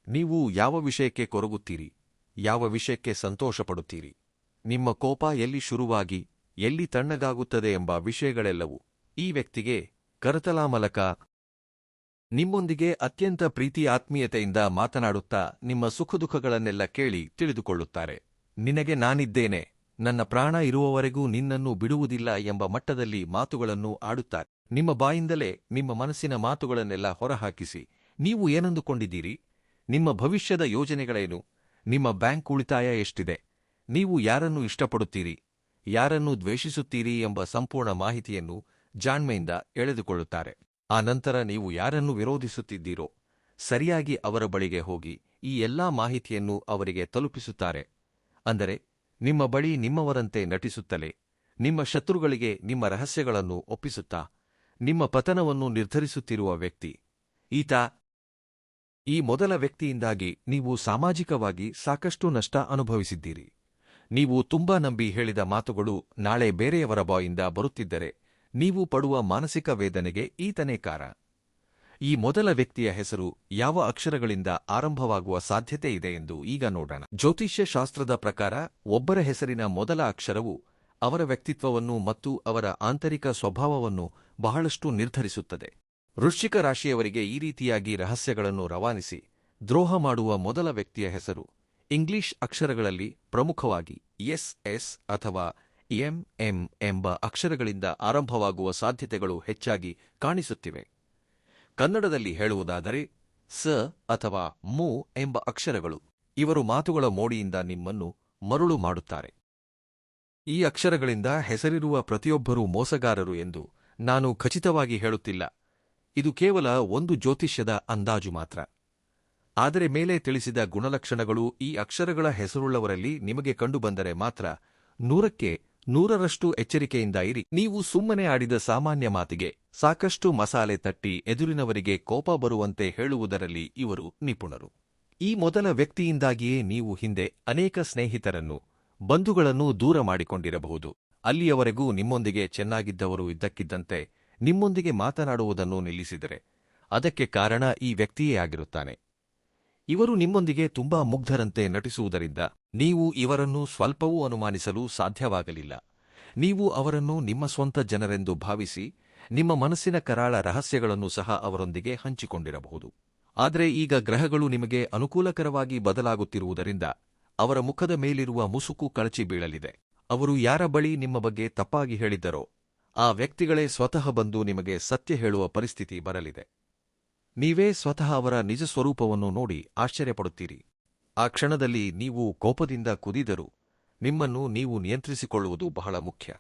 ನೀವು ಯಾವ ವಿಷಯಕ್ಕೆ ಕೊರಗುತ್ತೀರಿ, ಯಾವ ವಿಷಯಕ್ಕೆ ಸಂತೋಷಪಡುತ್ತೀರಿ, ನಿಮ್ಮ ಕೋಪ ಎಲ್ಲಿ ಶುರುವಾಗಿ ಎಲ್ಲಿ ತಣ್ಣಗಾಗುತ್ತದೆ ಎಂಬ ವಿಷಯಗಳೆಲ್ಲವೂ ಈ ವ್ಯಕ್ತಿಗೆ ಕರತಲಾಮಲಕ. ನಿಮ್ಮೊಂದಿಗೆ ಅತ್ಯಂತ ಪ್ರೀತಿ ಆತ್ಮೀಯತೆಯಿಂದ ಮಾತನಾಡುತ್ತಾ ನಿಮ್ಮ ಸುಖದುಃಖಗಳನ್ನೆಲ್ಲ ಕೇಳಿ ತಿಳಿದುಕೊಳ್ಳುತ್ತಾರೆ. ನಿನಗೆ ನಾನಿದ್ದೇನೆ, ನನ್ನ ಪ್ರಾಣ ಇರುವವರೆಗೂ ನಿನ್ನನ್ನು ಬಿಡುವುದಿಲ್ಲ ಎಂಬ ಮಟ್ಟದಲ್ಲಿ ಮಾತುಗಳನ್ನು ಆಡುತ್ತಾರೆ. ನಿಮ್ಮ ಬಾಯಿಂದಲೇ ನಿಮ್ಮ ಮನಸ್ಸಿನ ಮಾತುಗಳನ್ನೆಲ್ಲ ಹೊರಹಾಕಿಸಿ ನೀವು ಏನಂದುಕೊಂಡಿದ್ದೀರಿ, ನಿಮ್ಮ ಭವಿಷ್ಯದ ಯೋಜನೆಗಳೇನು, ನಿಮ್ಮ ಬ್ಯಾಂಕ್ ಉಳಿತಾಯ ಎಷ್ಟಿದೆ, ನೀವು ಯಾರನ್ನು ಇಷ್ಟಪಡುತ್ತೀರಿ, ಯಾರನ್ನು ದ್ವೇಷಿಸುತ್ತೀರಿ ಎಂಬ ಸಂಪೂರ್ಣ ಮಾಹಿತಿಯನ್ನು ಜಾಣ್ಮೆಯಿಂದ ಎಳೆದುಕೊಳ್ಳುತ್ತಾರೆ. ಆ ನಂತರ ನೀವು ಯಾರನ್ನು ವಿರೋಧಿಸುತ್ತಿದ್ದೀರೋ ಸರಿಯಾಗಿ ಅವರ ಬಳಿಗೆ ಹೋಗಿ ಈ ಎಲ್ಲಾ ಮಾಹಿತಿಯನ್ನು ಅವರಿಗೆ ತಲುಪಿಸುತ್ತಾರೆ. ಅಂದರೆ ನಿಮ್ಮ ಬಳಿ ನಿಮ್ಮವರಂತೆ ನಟಿಸುತ್ತಲೇ ನಿಮ್ಮ ಶತ್ರುಗಳಿಗೆ ನಿಮ್ಮ ರಹಸ್ಯಗಳನ್ನು ಒಪ್ಪಿಸುತ್ತಾ ನಿಮ್ಮ ಪತನವನ್ನು ನಿರ್ಧರಿಸುತ್ತಿರುವ ವ್ಯಕ್ತಿ ಈತ. ಈ ಮೊದಲ ವ್ಯಕ್ತಿಯಿಂದಾಗಿ ನೀವು ಸಾಮಾಜಿಕವಾಗಿ ಸಾಕಷ್ಟು ನಷ್ಟ ಅನುಭವಿಸಿದ್ದೀರಿ. ನೀವು ತುಂಬಾ ನಂಬಿ ಹೇಳಿದ ಮಾತುಗಳು ನಾಳೆ ಬೇರೆಯವರ ಬಾಯಿಂದ ಬರುತ್ತಿದ್ದರೆ ನೀವು ಪಡುವ ಮಾನಸಿಕ ವೇದನೆಗೆ ಈತನೇ ಕಾರಣ. ಈ ಮೊದಲ ವ್ಯಕ್ತಿಯ ಹೆಸರು ಯಾವ ಅಕ್ಷರಗಳಿಂದ ಆರಂಭವಾಗುವ ಸಾಧ್ಯತೆ ಇದೆ ಎಂದು ಈಗ ನೋಡೋಣ. ಜ್ಯೋತಿಷ್ಯ ಶಾಸ್ತ್ರದ ಪ್ರಕಾರ ಒಬ್ಬರ ಹೆಸರಿನ ಮೊದಲ ಅಕ್ಷರವು ಅವರ ವ್ಯಕ್ತಿತ್ವವನ್ನು ಮತ್ತು ಅವರ ಆಂತರಿಕ ಸ್ವಭಾವವನ್ನು ಬಹಳಷ್ಟು ನಿರ್ಧರಿಸುತ್ತದೆ. ವೃಶ್ಚಿಕ ರಾಶಿಯವರಿಗೆ ಈ ರೀತಿಯಾಗಿ ರಹಸ್ಯಗಳನ್ನು ರವಾನಿಸಿ ದ್ರೋಹ ಮಾಡುವ ಮೊದಲ ವ್ಯಕ್ತಿಯ ಹೆಸರು ಇಂಗ್ಲಿಷ್ ಅಕ್ಷರಗಳಲ್ಲಿ ಪ್ರಮುಖವಾಗಿ ಎಸ್ ಅಥವಾ ಎಂ ಎಂಬ ಅಕ್ಷರಗಳಿಂದ ಆರಂಭವಾಗುವ ಸಾಧ್ಯತೆಗಳು ಹೆಚ್ಚಾಗಿ ಕಾಣಿಸುತ್ತಿವೆ. ಕನ್ನಡದಲ್ಲಿ ಹೇಳುವುದಾದರೆ ಸ ಅಥವಾ ಮು ಎಂಬ ಅಕ್ಷರಗಳು. ಇವರು ಮಾತುಗಳ ಮೋಡಿಯಿಂದ ನಿಮ್ಮನ್ನು ಮರುಳು ಮಾಡುತ್ತಾರೆ. ಈ ಅಕ್ಷರಗಳಿಂದ ಹೆಸರಿರುವ ಪ್ರತಿಯೊಬ್ಬರೂ ಮೋಸಗಾರರು ಎಂದು ನಾನು ಖಚಿತವಾಗಿ ಹೇಳುತ್ತಿಲ್ಲ. ಇದು ಕೇವಲ ಒಂದು ಜ್ಯೋತಿಷ್ಯದ ಅಂದಾಜು ಮಾತ್ರ. ಆದರೆ ಮೇಲೆ ತಿಳಿಸಿದ ಗುಣಲಕ್ಷಣಗಳು ಈ ಅಕ್ಷರಗಳ ಹೆಸರುಳ್ಳವರಲ್ಲಿ ನಿಮಗೆ ಕಂಡುಬಂದರೆ ಮಾತ್ರ 100ಕ್ಕೆ 100ರಷ್ಟು ಎಚ್ಚರಿಕೆಯಿಂದ ಇರಿ. ನೀವು ಸುಮ್ಮನೆ ಆಡಿದ ಸಾಮಾನ್ಯ ಮಾತಿಗೆ ಸಾಕಷ್ಟು ಮಸಾಲೆ ತಟ್ಟಿ ಎದುರಿನವರಿಗೆ ಕೋಪ ಬರುವಂತೆ ಹೇಳುವುದರಲ್ಲಿ ಇವರು ನಿಪುಣರು. ಈ ಮೊದಲ ವ್ಯಕ್ತಿಯಿಂದಾಗಿಯೇ ನೀವು ಹಿಂದೆ ಅನೇಕ ಸ್ನೇಹಿತರನ್ನು, ಬಂಧುಗಳನ್ನು ದೂರ ಮಾಡಿಕೊಂಡಿರಬಹುದು. ಅಲ್ಲಿಯವರೆಗೂ ನಿಮ್ಮೊಂದಿಗೆ ಚೆನ್ನಾಗಿದ್ದವರು ಇದ್ದಕ್ಕಿದ್ದಂತೆ ನಿಮ್ಮೊಂದಿಗೆ ಮಾತನಾಡುವುದನ್ನು ನಿಲ್ಲಿಸಿದರೆ ಅದಕ್ಕೆ ಕಾರಣ ಈ ವ್ಯಕ್ತಿಯೇ ಆಗಿರುತ್ತಾನೆ. ಇವರು ನಿಮ್ಮೊಂದಿಗೆ ತುಂಬಾ ಮುಗ್ಧರಂತೆ ನಟಿಸುವುದರಿಂದ ನೀವು ಇವರನ್ನು ಸ್ವಲ್ಪವೂ ಅನುಮಾನಿಸಲು ಸಾಧ್ಯವಾಗಲಿಲ್ಲ. ನೀವು ಅವರನ್ನು ನಿಮ್ಮ ಸ್ವಂತ ಜನರೆಂದು ಭಾವಿಸಿ ನಿಮ್ಮ ಮನಸ್ಸಿನ ಕರಾಳ ರಹಸ್ಯಗಳನ್ನು ಸಹ ಅವರೊಂದಿಗೆ ಹಂಚಿಕೊಂಡಿರಬಹುದು. ಆದರೆ ಈಗ ಗ್ರಹಗಳು ನಿಮಗೆ ಅನುಕೂಲಕರವಾಗಿ ಬದಲಾಗುತ್ತಿರುವುದರಿಂದ ಅವರ ಮುಖದ ಮೇಲಿರುವ ಮುಸುಕು ಕಳಚಿ ಬೀಳಲಿದೆ. ಅವರು ಯಾರ ಬಳಿ ನಿಮ್ಮ ಬಗ್ಗೆ ತಪ್ಪಾಗಿ ಹೇಳಿದ್ದರೋ ಆ ವ್ಯಕ್ತಿಗಳೇ ಸ್ವತಃ ಬಂದು ನಿಮಗೆ ಸತ್ಯ ಹೇಳುವ ಪರಿಸ್ಥಿತಿ ಬರಲಿದೆ. ನೀವೇ ಸ್ವತಃ ಅವರ ನಿಜ ಸ್ವರೂಪವನ್ನು ನೋಡಿ ಆಶ್ಚರ್ಯಪಡುತ್ತೀರಿ. ಆ ಕ್ಷಣದಲ್ಲಿ ನೀವು ಕೋಪದಿಂದ ಕುದಿದರೂ ನಿಮ್ಮನ್ನು ನೀವು ನಿಯಂತ್ರಿಸಿಕೊಳ್ಳುವುದು ಬಹಳ ಮುಖ್ಯ.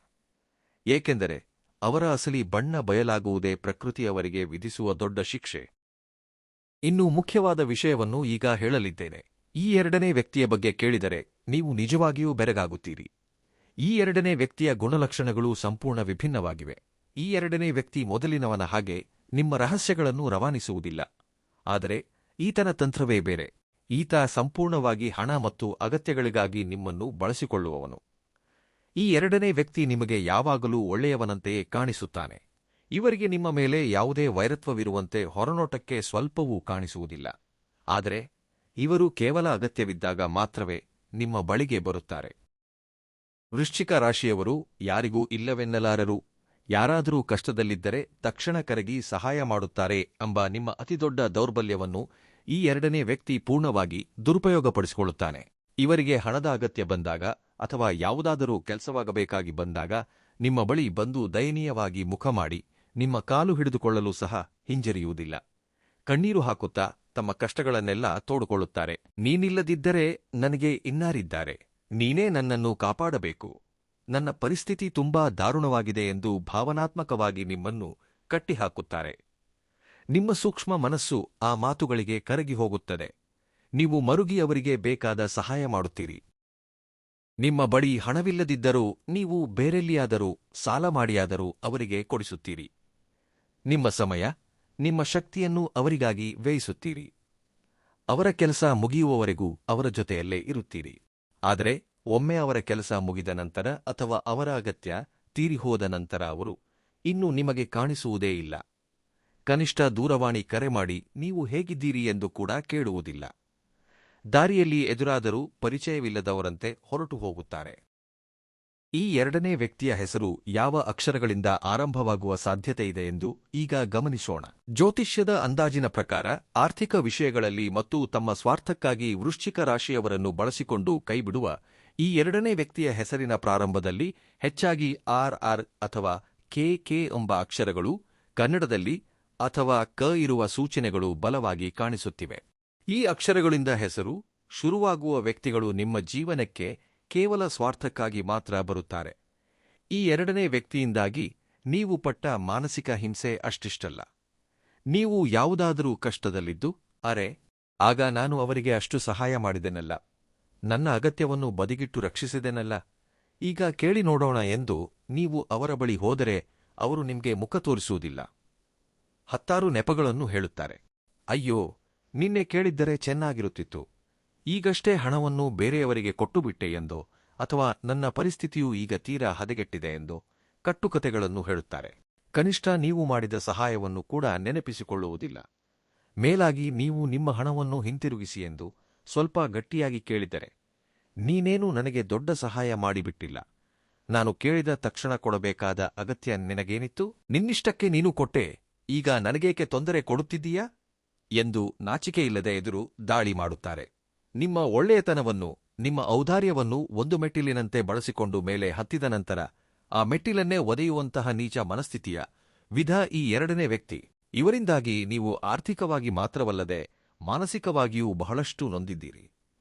ಏಕೆಂದರೆ ಅವರ ಅಸಲಿ ಬಣ್ಣ ಬಯಲಾಗುವುದೇ ಪ್ರಕೃತಿ ಅವರಿಗೆ ವಿಧಿಸುವ ದೊಡ್ಡ ಶಿಕ್ಷೆ. ಇನ್ನು ಮುಖ್ಯವಾದ ವಿಷಯವನ್ನು ಈಗ ಹೇಳಲಿದ್ದೇನೆ. ಈ ಎರಡನೇ ವ್ಯಕ್ತಿಯ ಬಗ್ಗೆ ಕೇಳಿದರೆ ನೀವು ನಿಜವಾಗಿಯೂ ಬೆರಗಾಗುತ್ತೀರಿ. ಈ ಎರಡನೇ ವ್ಯಕ್ತಿಯ ಗುಣಲಕ್ಷಣಗಳು ಸಂಪೂರ್ಣ ವಿಭಿನ್ನವಾಗಿವೆ. ಈ ಎರಡನೇ ವ್ಯಕ್ತಿ ಮೊದಲಿನವನ ಹಾಗೆ ನಿಮ್ಮ ರಹಸ್ಯಗಳನ್ನು ರವಾನಿಸುವುದಿಲ್ಲ. ಆದರೆ ಈತನ ತಂತ್ರವೇ ಬೇರೆ. ಈತ ಸಂಪೂರ್ಣವಾಗಿ ಹಣ ಮತ್ತು ಅಗತ್ಯಗಳಿಗಾಗಿ ನಿಮ್ಮನ್ನು ಬಳಸಿಕೊಳ್ಳುವವನು. ಈ ಎರಡನೇ ವ್ಯಕ್ತಿ ನಿಮಗೆ ಯಾವಾಗಲೂ ಒಳ್ಳೆಯವನಂತೆಯೇ ಕಾಣಿಸುತ್ತಾನೆ. ಇವರಿಗೆ ನಿಮ್ಮ ಮೇಲೆ ಯಾವುದೇ ವೈರತ್ವವಿರುವಂತೆ ಹೊರನೋಟಕ್ಕೆ ಸ್ವಲ್ಪವೂ ಕಾಣಿಸುವುದಿಲ್ಲ. ಆದರೆ ಇವರು ಕೇವಲ ಅಗತ್ಯವಿದ್ದಾಗ ಮಾತ್ರವೇ ನಿಮ್ಮ ಬಳಿಗೆ ಬರುತ್ತಾರೆ. ವೃಶ್ಚಿಕ ರಾಶಿಯವರು ಯಾರಿಗೂ ಇಲ್ಲವೆನ್ನಲಾರರು. ಯಾರಾದರೂ ಕಷ್ಟದಲ್ಲಿದ್ದರೆ ತಕ್ಷಣ ಕರಗಿ ಸಹಾಯ ಮಾಡುತ್ತಾರೆ ಎಂಬ ನಿಮ್ಮ ಅತಿದೊಡ್ಡ ದೌರ್ಬಲ್ಯವನ್ನು ಈ ಎರಡನೇ ವ್ಯಕ್ತಿ ಪೂರ್ಣವಾಗಿ ದುರುಪಯೋಗಪಡಿಸಿಕೊಳ್ಳುತ್ತಾನೆ. ಇವರಿಗೆ ಹಣದ ಅಗತ್ಯ ಬಂದಾಗ ಅಥವಾ ಯಾವುದಾದರೂ ಕೆಲಸವಾಗಬೇಕಾಗಿ ಬಂದಾಗ ನಿಮ್ಮ ಬಳಿ ಬಂದು ದಯನೀಯವಾಗಿ ಮುಖ ಮಾಡಿ ನಿಮ್ಮ ಕಾಲು ಹಿಡಿದುಕೊಳ್ಳಲು ಸಹ ಹಿಂಜರಿಯುವುದಿಲ್ಲ. ಕಣ್ಣೀರು ಹಾಕುತ್ತಾ ತಮ್ಮ ಕಷ್ಟಗಳನ್ನೆಲ್ಲ ತೋಡಿಕೊಳ್ಳುತ್ತಾರೆ. ನೀನಿಲ್ಲದಿದ್ದರೆ ನನಗೆ ಇನ್ನಾರಿದ್ದಾರೆ, ನೀನೇ ನನ್ನನ್ನು ಕಾಪಾಡಬೇಕು, ನನ್ನ ಪರಿಸ್ಥಿತಿ ತುಂಬಾ ದಾರುಣವಾಗಿದೆ ಎಂದು ಭಾವನಾತ್ಮಕವಾಗಿ ನಿಮ್ಮನ್ನು ಕಟ್ಟಿಹಾಕುತ್ತಾರೆ. ನಿಮ್ಮ ಸೂಕ್ಷ್ಮ ಮನಸ್ಸು ಆ ಮಾತುಗಳಿಗೆ ಕರಗಿ ಹೋಗುತ್ತದೆ. ನೀವು ಮರುಗಿ ಅವರಿಗೆ ಬೇಕಾದ ಸಹಾಯ ಮಾಡುತ್ತೀರಿ. ನಿಮ್ಮ ಬಳಿ ಹಣವಿಲ್ಲದಿದ್ದರೂ ನೀವು ಬೇರೆಲ್ಲಿಯಾದರೂ ಸಾಲ ಮಾಡಿಯಾದರೂ ಅವರಿಗೆ ಕೊಡಿಸುತ್ತೀರಿ. ನಿಮ್ಮ ಸಮಯ, ನಿಮ್ಮ ಶಕ್ತಿಯನ್ನು ಅವರಿಗಾಗಿ ವ್ಯಯಿಸುತ್ತೀರಿ. ಅವರ ಕೆಲಸ ಮುಗಿಯುವವರೆಗೂ ಅವರ ಜೊತೆಯಲ್ಲೇ ಇರುತ್ತೀರಿ. ಆದರೆ ಒಮ್ಮೆ ಅವರ ಕೆಲಸ ಮುಗಿದ ನಂತರ ಅಥವಾ ಅವರ ಅಗತ್ಯ ತೀರಿಹೋದ ನಂತರ ಅವರು ಇನ್ನು ನಿಮಗೆ ಕಾಣಿಸುವುದೇ ಇಲ್ಲ. ಕನಿಷ್ಠ ದೂರವಾಣಿ ಕರೆ ಮಾಡಿ ನೀವು ಹೇಗಿದ್ದೀರಿ ಎಂದು ಕೂಡ ಕೇಳುವುದಿಲ್ಲ. ದಾರಿಯಲ್ಲಿ ಎದುರಾದರೂ ಪರಿಚಯವಿಲ್ಲದವರಂತೆ ಹೊರಟು ಹೋಗುತ್ತಾರೆ. ಈ ಎರಡನೇ ವ್ಯಕ್ತಿಯ ಹೆಸರು ಯಾವ ಅಕ್ಷರಗಳಿಂದ ಆರಂಭವಾಗುವ ಸಾಧ್ಯತೆಯಿದೆ ಎಂದು ಈಗ ಗಮನಿಸೋಣ. ಜ್ಯೋತಿಷ್ಯದ ಅಂದಾಜಿನ ಪ್ರಕಾರ ಆರ್ಥಿಕ ವಿಷಯಗಳಲ್ಲಿ ಮತ್ತು ತಮ್ಮ ಸ್ವಾರ್ಥಕ್ಕಾಗಿ ವೃಶ್ಚಿಕ ರಾಶಿಯವರನ್ನು ಬಳಸಿಕೊಂಡು ಕೈಬಿಡುವ ಈ ಎರಡನೇ ವ್ಯಕ್ತಿಯ ಹೆಸರಿನ ಪ್ರಾರಂಭದಲ್ಲಿ ಹೆಚ್ಚಾಗಿ ಆರ್ ಅಥವಾ ಕೆ ಎಂಬ ಅಕ್ಷರಗಳು ಕನ್ನಡದಲ್ಲಿ ಅಥವಾ ಕ ಇರುವ ಸೂಚನೆಗಳು ಬಲವಾಗಿ ಕಾಣಿಸುತ್ತಿವೆ. ಈ ಅಕ್ಷರಗಳಿಂದ ಹೆಸರು ಶುರುವಾಗುವ ವ್ಯಕ್ತಿಗಳು ನಿಮ್ಮ ಜೀವನಕ್ಕೆ ಕೇವಲ ಸ್ವಾರ್ಥಕ್ಕಾಗಿ ಮಾತ್ರ ಬರುತ್ತಾರೆ. ಈ ಎರಡನೇ ವ್ಯಕ್ತಿಯಿಂದಾಗಿ ನೀವು ಪಟ್ಟ ಮಾನಸಿಕ ಹಿಂಸೆ ಅಷ್ಟಿಷ್ಟಲ್ಲ. ನೀವು ಯಾವುದಾದರೂ ಕಷ್ಟದಲ್ಲಿದ್ದು, ಆಗ ನಾನು ಅವರಿಗೆ ಅಷ್ಟು ಸಹಾಯ ಮಾಡಿದೆನಲ್ಲ, ನನ್ನ ಅಗತ್ಯವನ್ನು ಬದಿಗಿಟ್ಟು ರಕ್ಷಿಸಿದೆನಲ್ಲ, ಈಗ ಕೇಳಿ ನೋಡೋಣ ಎಂದು ನೀವು ಅವರ ಬಳಿ ಹೋದರೆ ಅವರು ನಿಮಗೆ ಮುಖ ತೋರಿಸುವುದಿಲ್ಲ. 10 ನೆಪಗಳನ್ನು ಹೇಳುತ್ತಾರೆ. ಅಯ್ಯೋ, ನಿನ್ನೆ ಕೇಳಿದ್ದರೆ ಚೆನ್ನಾಗಿರುತ್ತಿತ್ತು, ಈಗಷ್ಟೇ ಹಣವನ್ನು ಬೇರೆಯವರಿಗೆ ಕೊಟ್ಟುಬಿಟ್ಟೆ ಎಂದೋ ಅಥವಾ ನನ್ನ ಪರಿಸ್ಥಿತಿಯು ಈಗ ತೀರಾ ಹದಗೆಟ್ಟಿದೆ ಎಂದೋ ಕಟ್ಟುಕತೆಗಳನ್ನು ಹೇಳುತ್ತಾರೆ. ಕನಿಷ್ಠ ನೀವು ಮಾಡಿದ ಸಹಾಯವನ್ನು ಕೂಡ ನೆನಪಿಸಿಕೊಳ್ಳುವುದಿಲ್ಲ. ಮೇಲಾಗಿ ನೀವು ನಿಮ್ಮ ಹಣವನ್ನು ಹಿಂತಿರುಗಿಸಿ ಎಂದು ಸ್ವಲ್ಪ ಗಟ್ಟಿಯಾಗಿ ಕೇಳಿದರೆ, ನೀನೇನು ನನಗೆ ದೊಡ್ಡ ಸಹಾಯ ಮಾಡಿಬಿಟ್ಟಿಲ್ಲ, ನಾನು ಕೇಳಿದ ತಕ್ಷಣ ಕೊಡಬೇಕಾದ ಅಗತ್ಯ ನಿನಗೇನಿತ್ತು, ನಿನ್ನಿಷ್ಟಕ್ಕೆ ನೀನು ಕೊಟ್ಟೆ, ಈಗ ನನಗೇಕೆ ತೊಂದರೆ ಕೊಡುತ್ತಿದ್ದೀಯಾ ಎಂದು ನಾಚಿಕೆಯಿಲ್ಲದೆ ಎದುರು ದಾಳಿ ಮಾಡುತ್ತಾರೆ. ನಿಮ್ಮ ಒಳ್ಳೆಯತನವನ್ನು, ನಿಮ್ಮ ಔದಾರ್ಯವನ್ನು ಒಂದು ಮೆಟ್ಟಿಲಿನಂತೆ ಬಳಸಿಕೊಂಡು ಮೇಲೆ ಹತ್ತಿದ ನಂತರ ಆ ಮೆಟ್ಟಿಲನ್ನೇ ಒದೆಯುವಂತಹ ನೀಚ ಮನಸ್ಥಿತಿಯ ವಿಧ ಈ ಎರಡನೇ ವ್ಯಕ್ತಿ. ಇವರಿಂದಾಗಿ ನೀವು ಆರ್ಥಿಕವಾಗಿ ಮಾತ್ರವಲ್ಲದೆ ಮಾನಸಿಕವಾಗಿಯೂ ಬಹಳಷ್ಟು ನೊಂದಿದ್ದೀರಿ.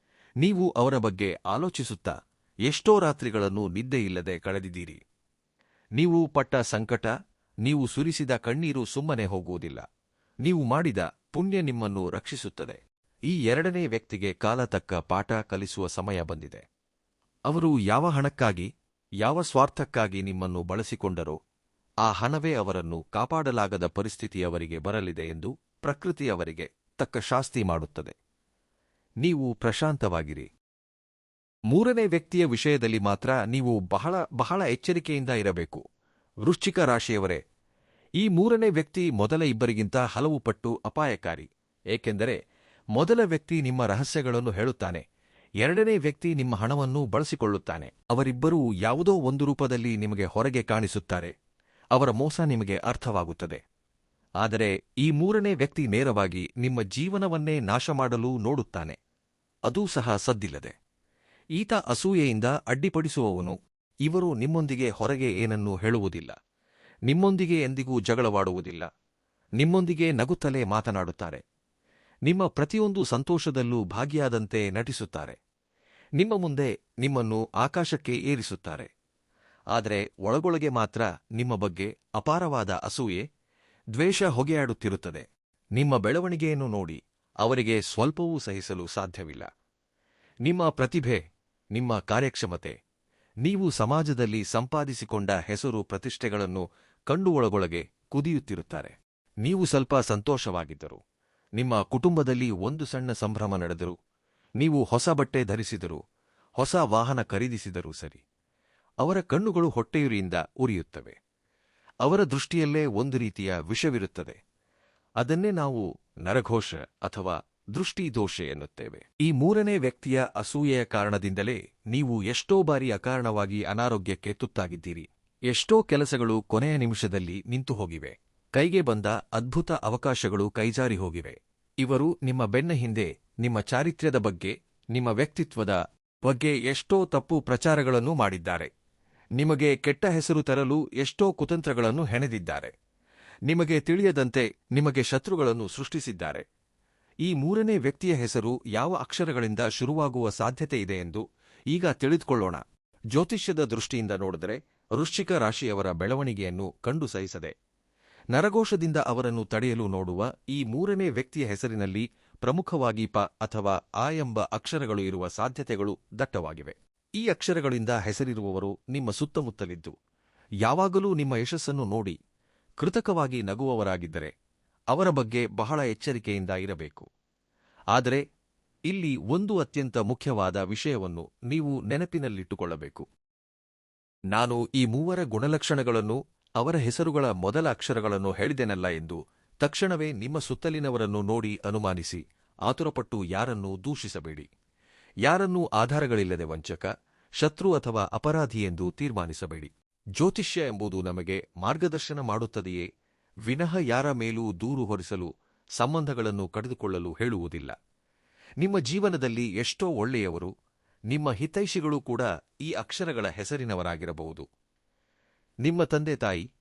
ನೀವು ಅವರ ಬಗ್ಗೆ ಆಲೋಚಿಸುತ್ತಾ ಎಷ್ಟೋ ರಾತ್ರಿಗಳನ್ನು ನಿದ್ದೆಯಿಲ್ಲದೆ ಕಳೆದಿದ್ದೀರಿ. ನೀವು ಪಟ್ಟ ಸಂಕಟ, ನೀವು ಸುರಿಸಿದ ಕಣ್ಣೀರು ಸುಮ್ಮನೆ ಹೋಗುವುದಿಲ್ಲ. ನೀವು ಮಾಡಿದ ಪುಣ್ಯ ನಿಮ್ಮನ್ನು ರಕ್ಷಿಸುತ್ತದೆ. ಈ ಎರಡನೇ ವ್ಯಕ್ತಿಗೆ ಕಾಲ ತಕ್ಕ ಪಾಠ ಕಲಿಸುವ ಸಮಯ ಬಂದಿದೆ. ಅವರು ಯಾವ ಹಣಕ್ಕಾಗಿ, ಯಾವ ಸ್ವಾರ್ಥಕ್ಕಾಗಿ ನಿಮ್ಮನ್ನು ಬಳಸಿಕೊಂಡರೋ ಆ ಹಣವೇ ಅವರನ್ನು ಕಾಪಾಡಲಾಗದ ಪರಿಸ್ಥಿತಿ ಅವರಿಗೆ ಬರಲಿದೆ ಎಂದು ಪ್ರಕೃತಿ ಅವರಿಗೆ ತಕ್ಕ ಶಾಸ್ತಿ ಮಾಡುತ್ತದೆ. ನೀವು ಪ್ರಶಾಂತವಾಗಿರಿ. ಮೂರನೇ ವ್ಯಕ್ತಿಯ ವಿಷಯದಲ್ಲಿ ಮಾತ್ರ ನೀವು ಬಹಳ ಎಚ್ಚರಿಕೆಯಿಂದ ಇರಬೇಕು. ವೃಶ್ಚಿಕ ರಾಶಿಯವರೇ, ಈ ಮೂರನೇ ವ್ಯಕ್ತಿ ಮೊದಲ ಇಬ್ಬರಿಗಿಂತ ಹಲವು ಪಟ್ಟು ಅಪಾಯಕಾರಿ. ಏಕೆಂದರೆ ಮೊದಲ ವ್ಯಕ್ತಿ ನಿಮ್ಮ ರಹಸ್ಯಗಳನ್ನು ಹೇಳುತ್ತಾನೆ, ಎರಡನೇ ವ್ಯಕ್ತಿ ನಿಮ್ಮ ಹಣವನ್ನು ಬಳಸಿಕೊಳ್ಳುತ್ತಾನೆ. ಅವರಿಬ್ಬರೂ ಯಾವುದೋ ಒಂದು ರೂಪದಲ್ಲಿ ನಿಮಗೆ ಹೊರಗೆ ಕಾಣಿಸುತ್ತಾರೆ. ಅವರ ಮೋಸ ನಿಮಗೆ ಅರ್ಥವಾಗುತ್ತದೆ. ಆದರೆ ಈ ಮೂರನೇ ವ್ಯಕ್ತಿ ನೇರವಾಗಿ ನಿಮ್ಮ ಜೀವನವನ್ನೇ ನಾಶ ಮಾಡಲು ನೋಡುತ್ತಾನೆ, ಅದೂ ಸಹ ಸದ್ದಿಲ್ಲದೆ. ಈತ ಅಸೂಯೆಯಿಂದ ಅಡ್ಡಿಪಡಿಸುವವನು. ಇವರು ನಿಮ್ಮೊಂದಿಗೆ ಹೊರಗೆ ಏನನ್ನೂ ಹೇಳುವುದಿಲ್ಲ, ನಿಮ್ಮೊಂದಿಗೆ ಎಂದಿಗೂ ಜಗಳವಾಡುವುದಿಲ್ಲ, ನಿಮ್ಮೊಂದಿಗೆ ನಗುತ್ತಲೇ ಮಾತನಾಡುತ್ತಾರೆ, ನಿಮ್ಮ ಪ್ರತಿಯೊಂದು ಸಂತೋಷದಲ್ಲೂ ಭಾಗಿಯಾದಂತೆ ನಟಿಸುತ್ತಾರೆ, ನಿಮ್ಮ ಮುಂದೆ ನಿಮ್ಮನ್ನು ಆಕಾಶಕ್ಕೆ ಏರಿಸುತ್ತಾರೆ. ಆದರೆ ಒಳಗೊಳಗೆ ಮಾತ್ರ ನಿಮ್ಮ ಬಗ್ಗೆ ಅಪಾರವಾದ ಅಸೂಯೆ, ದ್ವೇಷ ಹೊಗೆಯಾಡುತ್ತಿರುತ್ತದೆ. ನಿಮ್ಮ ಬೆಳವಣಿಗೆಯನ್ನು ನೋಡಿ ಅವರಿಗೆ ಸ್ವಲ್ಪವೂ ಸಹಿಸಲು ಸಾಧ್ಯವಿಲ್ಲ. ನಿಮ್ಮ ಪ್ರತಿಭೆ, ನಿಮ್ಮ ಕಾರ್ಯಕ್ಷಮತೆ, ನೀವು ಸಮಾಜದಲ್ಲಿ ಸಂಪಾದಿಸಿಕೊಂಡ ಹೆಸರು ಪ್ರತಿಷ್ಠೆಗಳನ್ನು ಕಂಡು ಒಳಗೊಳಗೆ ಕುದಿಯುತ್ತಿರುತ್ತಾರೆ. ನೀವು ಸ್ವಲ್ಪ ಸಂತೋಷವಾಗಿದ್ದರು, ನಿಮ್ಮ ಕುಟುಂಬದಲ್ಲಿ ಒಂದು ಸಣ್ಣ ಸಂಭ್ರಮ ನಡೆದರು, ನೀವು ಹೊಸ ಬಟ್ಟೆ ಧರಿಸಿದರು, ಹೊಸ ವಾಹನ ಖರೀದಿಸಿದರೂ ಸರಿ, ಅವರ ಕಣ್ಣುಗಳು ಹೊಟ್ಟೆಯುರಿಯಿಂದ ಉರಿಯುತ್ತವೆ. ಅವರ ದೃಷ್ಟಿಯಲ್ಲೇ ಒಂದು ರೀತಿಯ ವಿಷವಿರುತ್ತದೆ. ಅದನ್ನೇ ನಾವು ನರಘೋಷ ಅಥವಾ ದೃಷ್ಟಿದೋಷ ಎನ್ನುತ್ತೇವೆ. ಈ ಮೂರನೇ ವ್ಯಕ್ತಿಯ ಅಸೂಯೆಯ ಕಾರಣದಿಂದಲೇ ನೀವು ಎಷ್ಟೋ ಬಾರಿ ಅಕಾರಣವಾಗಿ ಅನಾರೋಗ್ಯಕ್ಕೆ ತುತ್ತಾಗಿದ್ದೀರಿ. ಎಷ್ಟೋ ಕೆಲಸಗಳು ಕೊನೆಯ ನಿಮಿಷದಲ್ಲಿ ನಿಂತು ಹೋಗಿವೆ. ಕೈಗೆ ಬಂದ ಅದ್ಭುತ ಅವಕಾಶಗಳು ಕೈಜಾರಿ ಹೋಗಿವೆ. ಇವರು ನಿಮ್ಮ ಬೆನ್ನ ಹಿಂದೆ ನಿಮ್ಮ ಚಾರಿತ್ರ್ಯದ ಬಗ್ಗೆ, ನಿಮ್ಮ ವ್ಯಕ್ತಿತ್ವದ ಬಗ್ಗೆ ಎಷ್ಟೋ ತಪ್ಪು ಪ್ರಚಾರಗಳನ್ನು ಮಾಡಿದ್ದಾರೆ. ನಿಮಗೆ ಕೆಟ್ಟ ಹೆಸರು ತರಲು ಎಷ್ಟೋ ಕುತಂತ್ರಗಳನ್ನು ಹೆಣೆದಿದ್ದಾರೆ. ನಿಮಗೆ ತಿಳಿಯದಂತೆ ನಿಮಗೆ ಶತ್ರುಗಳನ್ನು ಸೃಷ್ಟಿಸಿದ್ದಾರೆ. ಈ ಮೂರನೇ ವ್ಯಕ್ತಿಯ ಹೆಸರು ಯಾವ ಅಕ್ಷರಗಳಿಂದ ಶುರುವಾಗುವ ಸಾಧ್ಯತೆ ಇದೆ ಎಂದು ಈಗ ತಿಳಿದುಕೊಳ್ಳೋಣ. ಜ್ಯೋತಿಷ್ಯದ ದೃಷ್ಟಿಯಿಂದ ನೋಡಿದರೆ ವೃಶ್ಚಿಕ ರಾಶಿಯವರ ಬೆಳವಣಿಗೆಯನ್ನು ಕಂಡು ಸಹಿಸದೆ ನರಘೋಷದಿಂದ ಅವರನ್ನು ತಡೆಯಲು ನೋಡುವ ಈ ಮೂರನೇ ವ್ಯಕ್ತಿಯ ಹೆಸರಿನಲ್ಲಿ ಪ್ರಮುಖವಾಗಿ ಪ ಅಥವಾ ಆ ಎಂಬ ಅಕ್ಷರಗಳು ಇರುವ ಸಾಧ್ಯತೆಗಳು ದಟ್ಟವಾಗಿವೆ. ಈ ಅಕ್ಷರಗಳಿಂದ ಹೆಸರಿರುವವರು ನಿಮ್ಮ ಸುತ್ತಮುತ್ತಲಿದ್ದು ಯಾವಾಗಲೂ ನಿಮ್ಮ ಯಶಸ್ಸನ್ನು ನೋಡಿ ಕೃತಕವಾಗಿ ನಗುವವರಾಗಿದ್ದರೆ ಅವರ ಬಗ್ಗೆ ಬಹಳ ಎಚ್ಚರಿಕೆಯಿಂದ ಇರಬೇಕು. ಆದರೆ ಇಲ್ಲಿ ಒಂದು ಅತ್ಯಂತ ಮುಖ್ಯವಾದ ವಿಷಯವನ್ನು ನೀವು ನೆನಪಿನಲ್ಲಿಟ್ಟುಕೊಳ್ಳಬೇಕು. ನಾನು ಈ ಮೂವರ ಗುಣಲಕ್ಷಣಗಳನ್ನು, ಅವರ ಹೆಸರುಗಳ ಮೊದಲ ಅಕ್ಷರಗಳನ್ನು ಹೇಳಿದೆನಲ್ಲ ಎಂದು ತಕ್ಷಣವೇ ನಿಮ್ಮ ಸುತ್ತಲಿನವರನ್ನು ನೋಡಿ ಅನುಮಾನಿಸಿ ಆತುರಪಟ್ಟು ಯಾರನ್ನೂ ದೂಷಿಸಬೇಡಿ. ಯಾರನ್ನೂ ಆಧಾರಗಳಿಲ್ಲದೆ ವಂಚಕ, ಶತ್ರು ಅಥವಾ ಅಪರಾಧಿ ಎಂದು ತೀರ್ಮಾನಿಸಬೇಡಿ. ಜ್ಯೋತಿಷ್ಯ ಎಂಬುದು ನಮಗೆ ಮಾರ್ಗದರ್ಶನ ಮಾಡುತ್ತದೆಯೇ ವಿನಃ ಯಾರ ಮೇಲೂ ದೂರು ಹೊರಿಸಲು, ಸಂಬಂಧಗಳನ್ನು ಕಡಿದುಕೊಳ್ಳಲು ಹೇಳುವುದಿಲ್ಲ. ನಿಮ್ಮ ಜೀವನದಲ್ಲಿ ಎಷ್ಟೋ ಒಳ್ಳೆಯವರು, ನಿಮ್ಮ ಹಿತೈಷಿಗಳು ಕೂಡ ಈ ಅಕ್ಷರಗಳ ಹೆಸರಿನವರಾಗಿರಬಹುದು. ನಿಮ್ಮ ತಂದೆ ತಾಯಿ,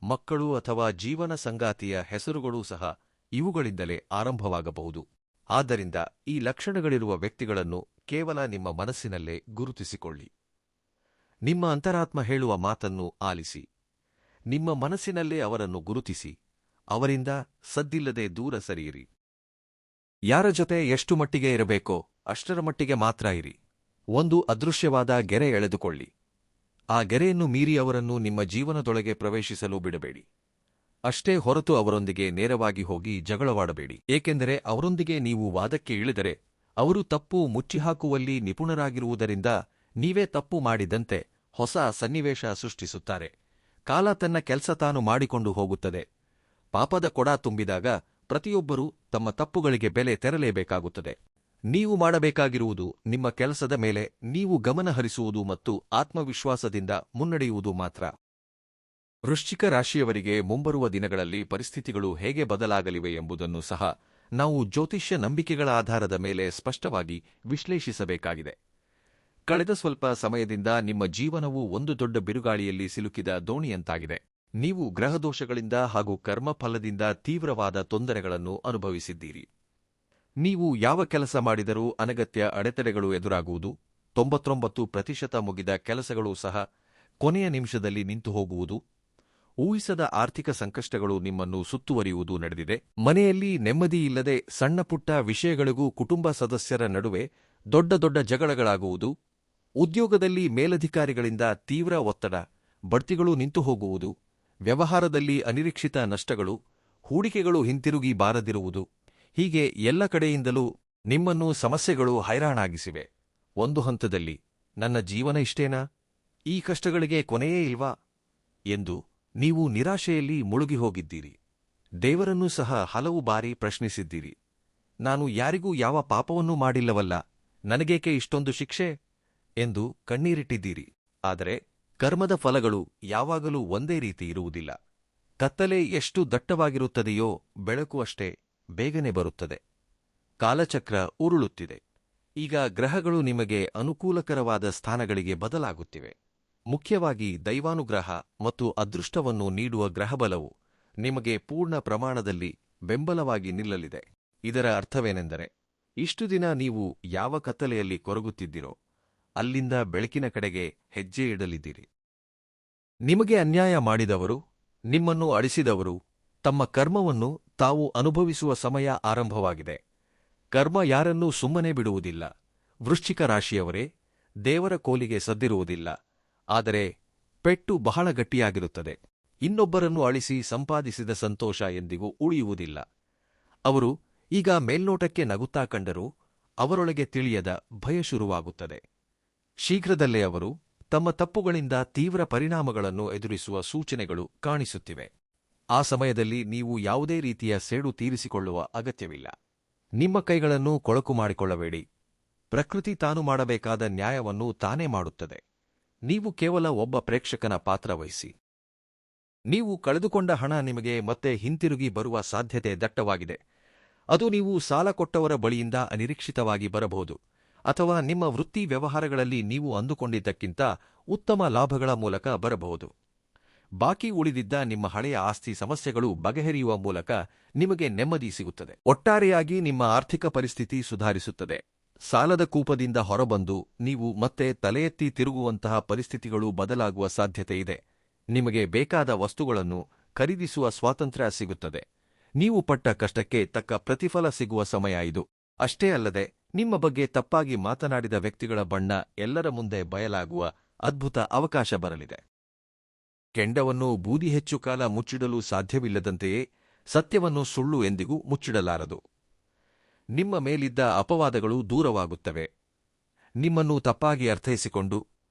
ಮಕ್ಕಳು ಅಥವಾ ಜೀವನ ಸಂಗಾತಿಯ ಹೆಸರುಗಳೂ ಸಹ ಇವುಗಳಿಂದಲೇ ಆರಂಭವಾಗಬಹುದು. ಆದ್ದರಿಂದ ಈ ಲಕ್ಷಣಗಳಿರುವ ವ್ಯಕ್ತಿಗಳನ್ನು ಕೇವಲ ನಿಮ್ಮ ಮನಸ್ಸಿನಲ್ಲೇ ಗುರುತಿಸಿಕೊಳ್ಳಿ. ನಿಮ್ಮ ಅಂತರಾತ್ಮ ಹೇಳುವ ಮಾತನ್ನು ಆಲಿಸಿ. ನಿಮ್ಮ ಮನಸ್ಸಿನಲ್ಲೇ ಅವರನ್ನು ಗುರುತಿಸಿ ಅವರಿಂದ ಸದ್ದಿಲ್ಲದೆ ದೂರ ಸರಿಯಿರಿ. ಯಾರ ಜೊತೆ ಎಷ್ಟು ಮಟ್ಟಿಗೆ ಇರಬೇಕೋ ಅಷ್ಟರ ಮಟ್ಟಿಗೆ ಮಾತ್ರ ಇರಿ. ಒಂದು ಅದೃಶ್ಯವಾದ ಗೆರೆ ಎಳೆದುಕೊಳ್ಳಿ. ಆ ಗೆರೆಯನ್ನು ಮೀರಿ ಅವರನ್ನು ನಿಮ್ಮ ಜೀವನದೊಳಗೆ ಪ್ರವೇಶಿಸಲು ಬಿಡಬೇಡಿ. ಅಷ್ಟೇ ಹೊರತು ಅವರೊಂದಿಗೆ ನೇರವಾಗಿ ಹೋಗಿ ಜಗಳವಾಡಬೇಡಿ. ಏಕೆಂದರೆ ಅವರೊಂದಿಗೆ ನೀವು ವಾದಕ್ಕೆ ಇಳಿದರೆ ಅವರು ತಪ್ಪು ಮುಚ್ಚಿಹಾಕುವಲ್ಲಿ ನಿಪುಣರಾಗಿರುವುದರಿಂದ ನೀವೇ ತಪ್ಪು ಮಾಡಿದಂತೆ ಹೊಸ ಸನ್ನಿವೇಶ ಸೃಷ್ಟಿಸುತ್ತಾರೆ. ಕಾಲ ತನ್ನ ಕೆಲಸ ತಾನು ಮಾಡಿಕೊಂಡು ಹೋಗುತ್ತದೆ. ಪಾಪದ ಕೊಡ ತುಂಬಿದಾಗ ಪ್ರತಿಯೊಬ್ಬರೂ ತಮ್ಮ ತಪ್ಪುಗಳಿಗೆ ಬೆಲೆ ತೆರಲೇಬೇಕಾಗುತ್ತದೆ. ನೀವು ಮಾಡಬೇಕಾಗಿರುವುದು ನಿಮ್ಮ ಕೆಲಸದ ಮೇಲೆ ನೀವು ಗಮನ ಹರಿಸುವುದು ಮತ್ತು ಆತ್ಮವಿಶ್ವಾಸದಿಂದ ಮುನ್ನಡೆಯುವುದು ಮಾತ್ರ. ವೃಶ್ಚಿಕ ರಾಶಿಯವರಿಗೆ ಮುಂಬರುವ ದಿನಗಳಲ್ಲಿ ಪರಿಸ್ಥಿತಿಗಳು ಹೇಗೆ ಬದಲಾಗಲಿವೆ ಎಂಬುದನ್ನು ಸಹ ನಾವು ಜ್ಯೋತಿಷ್ಯ ನಂಬಿಕೆಗಳ ಆಧಾರದ ಮೇಲೆ ಸ್ಪಷ್ಟವಾಗಿ ವಿಶ್ಲೇಷಿಸಬೇಕಾಗಿದೆ. ಕಳೆದ ಸ್ವಲ್ಪ ಸಮಯದಿಂದ ನಿಮ್ಮ ಜೀವನವು ಒಂದು ದೊಡ್ಡ ಬಿರುಗಾಳಿಯಲ್ಲಿ ಸಿಲುಕಿದ ದೋಣಿಯಂತಾಗಿದೆ. ನೀವು ಗ್ರಹದೋಷಗಳಿಂದ ಹಾಗೂ ಕರ್ಮಫಲದಿಂದ ತೀವ್ರವಾದ ತೊಂದರೆಗಳನ್ನು ಅನುಭವಿಸಿದ್ದೀರಿ. ನೀವು ಯಾವ ಕೆಲಸ ಮಾಡಿದರೂ ಅನಗತ್ಯ ಅಡೆತಡೆಗಳು ಎದುರಾಗುವುದು, 99% ಮುಗಿದ ಕೆಲಸಗಳೂ ಸಹ ಕೊನೆಯ ನಿಮಿಷದಲ್ಲಿ ನಿಂತು ಹೋಗುವುದು, ಊಹಿಸದ ಆರ್ಥಿಕ ಸಂಕಷ್ಟಗಳು ನಿಮ್ಮನ್ನು ಸುತ್ತುವರಿಯುವುದು ನಡೆದಿದೆ. ಮನೆಯಲ್ಲಿ ನೆಮ್ಮದಿಯಿಲ್ಲದೆ ಸಣ್ಣಪುಟ್ಟ ವಿಷಯಗಳಿಗೂ ಕುಟುಂಬ ಸದಸ್ಯರ ನಡುವೆ ದೊಡ್ಡ ದೊಡ್ಡ ಜಗಳಗಳಾಗುವುದು, ಉದ್ಯೋಗದಲ್ಲಿ ಮೇಲಧಿಕಾರಿಗಳಿಂದ ತೀವ್ರ ಒತ್ತಡ, ಬಡ್ತಿಗಳು ನಿಂತು ಹೋಗುವುದು, ವ್ಯವಹಾರದಲ್ಲಿ ಅನಿರೀಕ್ಷಿತ ನಷ್ಟಗಳು, ಹೂಡಿಕೆಗಳು ಹಿಂತಿರುಗಿ ಬಾರದಿರುವುದು, ಹೀಗೆ ಎಲ್ಲ ಕಡೆಯಿಂದಲೂ ನಿಮ್ಮನ್ನು ಸಮಸ್ಯೆಗಳು ಹೈರಾಣಾಗಿಸಿವೆ. ಒಂದು ಹಂತದಲ್ಲಿ ನನ್ನ ಜೀವನ ಇಷ್ಟೇನಾ, ಈ ಕಷ್ಟಗಳಿಗೆ ಕೊನೆಯೇ ಇಲ್ವಾ ಎಂದು ನೀವು ನಿರಾಶೆಯಲ್ಲಿ ಮುಳುಗಿ ಹೋಗಿದ್ದೀರಿ. ದೇವರನ್ನೂ ಸಹ ಹಲವು ಬಾರಿ ಪ್ರಶ್ನಿಸಿದ್ದೀರಿ. ನಾನು ಯಾರಿಗೂ ಯಾವ ಪಾಪವನ್ನೂ ಮಾಡಿಲ್ಲವಲ್ಲ, ನನಗೇಕೆ ಇಷ್ಟೊಂದು ಶಿಕ್ಷೆ ಎಂದು ಕಣ್ಣೀರಿಟ್ಟಿದ್ದೀರಿ. ಆದರೆ ಕರ್ಮದ ಫಲಗಳು ಯಾವಾಗಲೂ ಒಂದೇ ರೀತಿ ಇರುವುದಿಲ್ಲ. ಕತ್ತಲೆ ಎಷ್ಟು ದಟ್ಟವಾಗಿರುತ್ತದೆಯೋ ಬೆಳಕು ಅಷ್ಟೇ ಬೇಗನೆ ಬರುತ್ತದೆ. ಕಾಲಚಕ್ರ ಉರುಳುತ್ತಿದೆ. ಈಗ ಗ್ರಹಗಳು ನಿಮಗೆ ಅನುಕೂಲಕರವಾದ ಸ್ಥಾನಗಳಿಗೆ ಬದಲಾಗುತ್ತಿವೆ. ಮುಖ್ಯವಾಗಿ ದೈವಾನುಗ್ರಹ ಮತ್ತು ಅದೃಷ್ಟವನ್ನು ನೀಡುವ ಗ್ರಹಬಲವು ನಿಮಗೆ ಪೂರ್ಣ ಪ್ರಮಾಣದಲ್ಲಿ ಬೆಂಬಲವಾಗಿ ನಿಲ್ಲಲಿದೆ. ಇದರ ಅರ್ಥವೇನೆಂದರೆ, ಇಷ್ಟು ದಿನ ನೀವು ಯಾವ ಕತ್ತಲೆಯಲ್ಲಿ ಕೊರಗುತ್ತಿದ್ದಿರೋ ಅಲ್ಲಿಂದ ಬೆಳಕಿನ ಕಡೆಗೆ ಹೆಜ್ಜೆ ಇಡಲಿದ್ದೀರಿ. ನಿಮಗೆ ಅನ್ಯಾಯ ಮಾಡಿದವರು, ನಿಮ್ಮನ್ನು ಅಳಿಸಿದವರು ತಮ್ಮ ಕರ್ಮವನ್ನು ತಾವು ಅನುಭವಿಸುವ ಸಮಯ ಆರಂಭವಾಗಿದೆ. ಕರ್ಮ ಯಾರನ್ನೂ ಸುಮ್ಮನೆ ಬಿಡುವುದಿಲ್ಲ. ವೃಶ್ಚಿಕ ರಾಶಿಯವರೇ, ದೇವರ ಕೋಲಿಗೆ ಸದ್ದಿರುವುದಿಲ್ಲ. ಆದರೆ ಪೆಟ್ಟು ಬಹಳ ಗಟ್ಟಿಯಾಗಿರುತ್ತದೆ. ಇನ್ನೊಬ್ಬರನ್ನು ಅಳಿಸಿ ಸಂಪಾದಿಸಿದ ಸಂತೋಷ ಎಂದಿಗೂ ಉಳಿಯುವುದಿಲ್ಲ. ಅವರು ಈಗ ಮೇಲ್ನೋಟಕ್ಕೆ ನಗುತ್ತಾ ಕಂಡರೂ ಅವರೊಳಗೆ ತಿಳಿಯದ ಭಯ ಶುರುವಾಗುತ್ತದೆ. ಶೀಘ್ರದಲ್ಲೇ ಅವರು ತಮ್ಮ ತಪ್ಪುಗಳಿಂದ ತೀವ್ರ ಪರಿಣಾಮಗಳನ್ನು ಎದುರಿಸುವ ಸೂಚನೆಗಳು ಕಾಣಿಸುತ್ತಿವೆ. ಆ ಸಮಯದಲ್ಲಿ ನೀವು ಯಾವುದೇ ರೀತಿಯ ಸೇಡು ತೀರಿಸಿಕೊಳ್ಳುವ ಅಗತ್ಯವಿಲ್ಲ. ನಿಮ್ಮ ಕೈಗಳನ್ನು ಕೊಳಕು ಮಾಡಿಕೊಳ್ಳಬೇಡಿ. ಪ್ರಕೃತಿ ತಾನು ಮಾಡಬೇಕಾದ ನ್ಯಾಯವನ್ನು ತಾನೇ ಮಾಡುತ್ತದೆ. ನೀವು ಕೇವಲ ಒಬ್ಬ ಪ್ರೇಕ್ಷಕನ ಪಾತ್ರ ವಹಿಸಿ. ನೀವು ಕಳೆದುಕೊಂಡ ಹಣ ನಿಮಗೆ ಮತ್ತೆ ಹಿಂತಿರುಗಿ ಬರುವ ಸಾಧ್ಯತೆ ದಟ್ಟವಾಗಿದೆ. ಅದು ನೀವು ಸಾಲ ಕೊಟ್ಟವರ ಬಳಿಯಿಂದ ಅನಿರೀಕ್ಷಿತವಾಗಿ ಬರಬಹುದು, ಅಥವಾ ನಿಮ್ಮ ವೃತ್ತಿ ವ್ಯವಹಾರಗಳಲ್ಲಿ ನೀವು ಅಂದುಕೊಂಡಿದ್ದಕ್ಕಿಂತ ಉತ್ತಮ ಲಾಭಗಳ ಮೂಲಕ ಬರಬಹುದು. ಬಾಕಿ ಉಳಿದಿದ್ದ ನಿಮ್ಮ ಹಳೆಯ ಆಸ್ತಿ ಸಮಸ್ಯೆಗಳು ಬಗೆಹರಿಯುವ ಮೂಲಕ ನಿಮಗೆ ನೆಮ್ಮದಿ ಸಿಗುತ್ತದೆ. ಒಟ್ಟಾರೆಯಾಗಿ ನಿಮ್ಮ ಆರ್ಥಿಕ ಪರಿಸ್ಥಿತಿ ಸುಧಾರಿಸುತ್ತದೆ. ಸಾಲದ ಕೂಪದಿಂದ ಹೊರಬಂದು ನೀವು ಮತ್ತೆ ತಲೆ ಎತ್ತಿ ತಿರುಗುವಂತಹ ಪರಿಸ್ಥಿತಿಗಳು ಬದಲಾಗುವ ಸಾಧ್ಯತೆಯಿದೆ. ನಿಮಗೆ ಬೇಕಾದ ವಸ್ತುಗಳನ್ನು ಖರೀದಿಸುವ ಸ್ವಾತಂತ್ರ್ಯ ಸಿಗುತ್ತದೆ. ನೀವು ಪಟ್ಟ ಕಷ್ಟಕ್ಕೆ ತಕ್ಕ ಪ್ರತಿಫಲ ಸಿಗುವ ಸಮಯ ಇದು. ಅಷ್ಟೇ ಅಲ್ಲದೆ ನಿಮ್ಮ ಬಗ್ಗೆ ತಪ್ಪಾಗಿ ಮಾತನಾಡಿದ ವ್ಯಕ್ತಿಗಳ ಬಣ್ಣ ಎಲ್ಲರ ಮುಂದೆ ಬಯಲಾಗುವ ಅದ್ಭುತ ಅವಕಾಶ ಬರಲಿದೆ. ಕೆಂಡವನ್ನು ಬೂದಿ ಹೆಚ್ಚು ಕಾಲ ಮುಚ್ಚಿಡಲು ಸಾಧ್ಯವಿಲ್ಲದಂತೆಯೇ ಸತ್ಯವನ್ನು ಸುಳ್ಳು ಎಂದಿಗೂ ಮುಚ್ಚಿಡಲಾರದು. ನಿಮ್ಮ ಮೇಲಿದ್ದ ಅಪವಾದಗಳು ದೂರವಾಗುತ್ತವೆ. ನಿಮ್ಮನ್ನು ತಪ್ಪಾಗಿ ಅರ್ಥೈಸಿಕೊಂಡು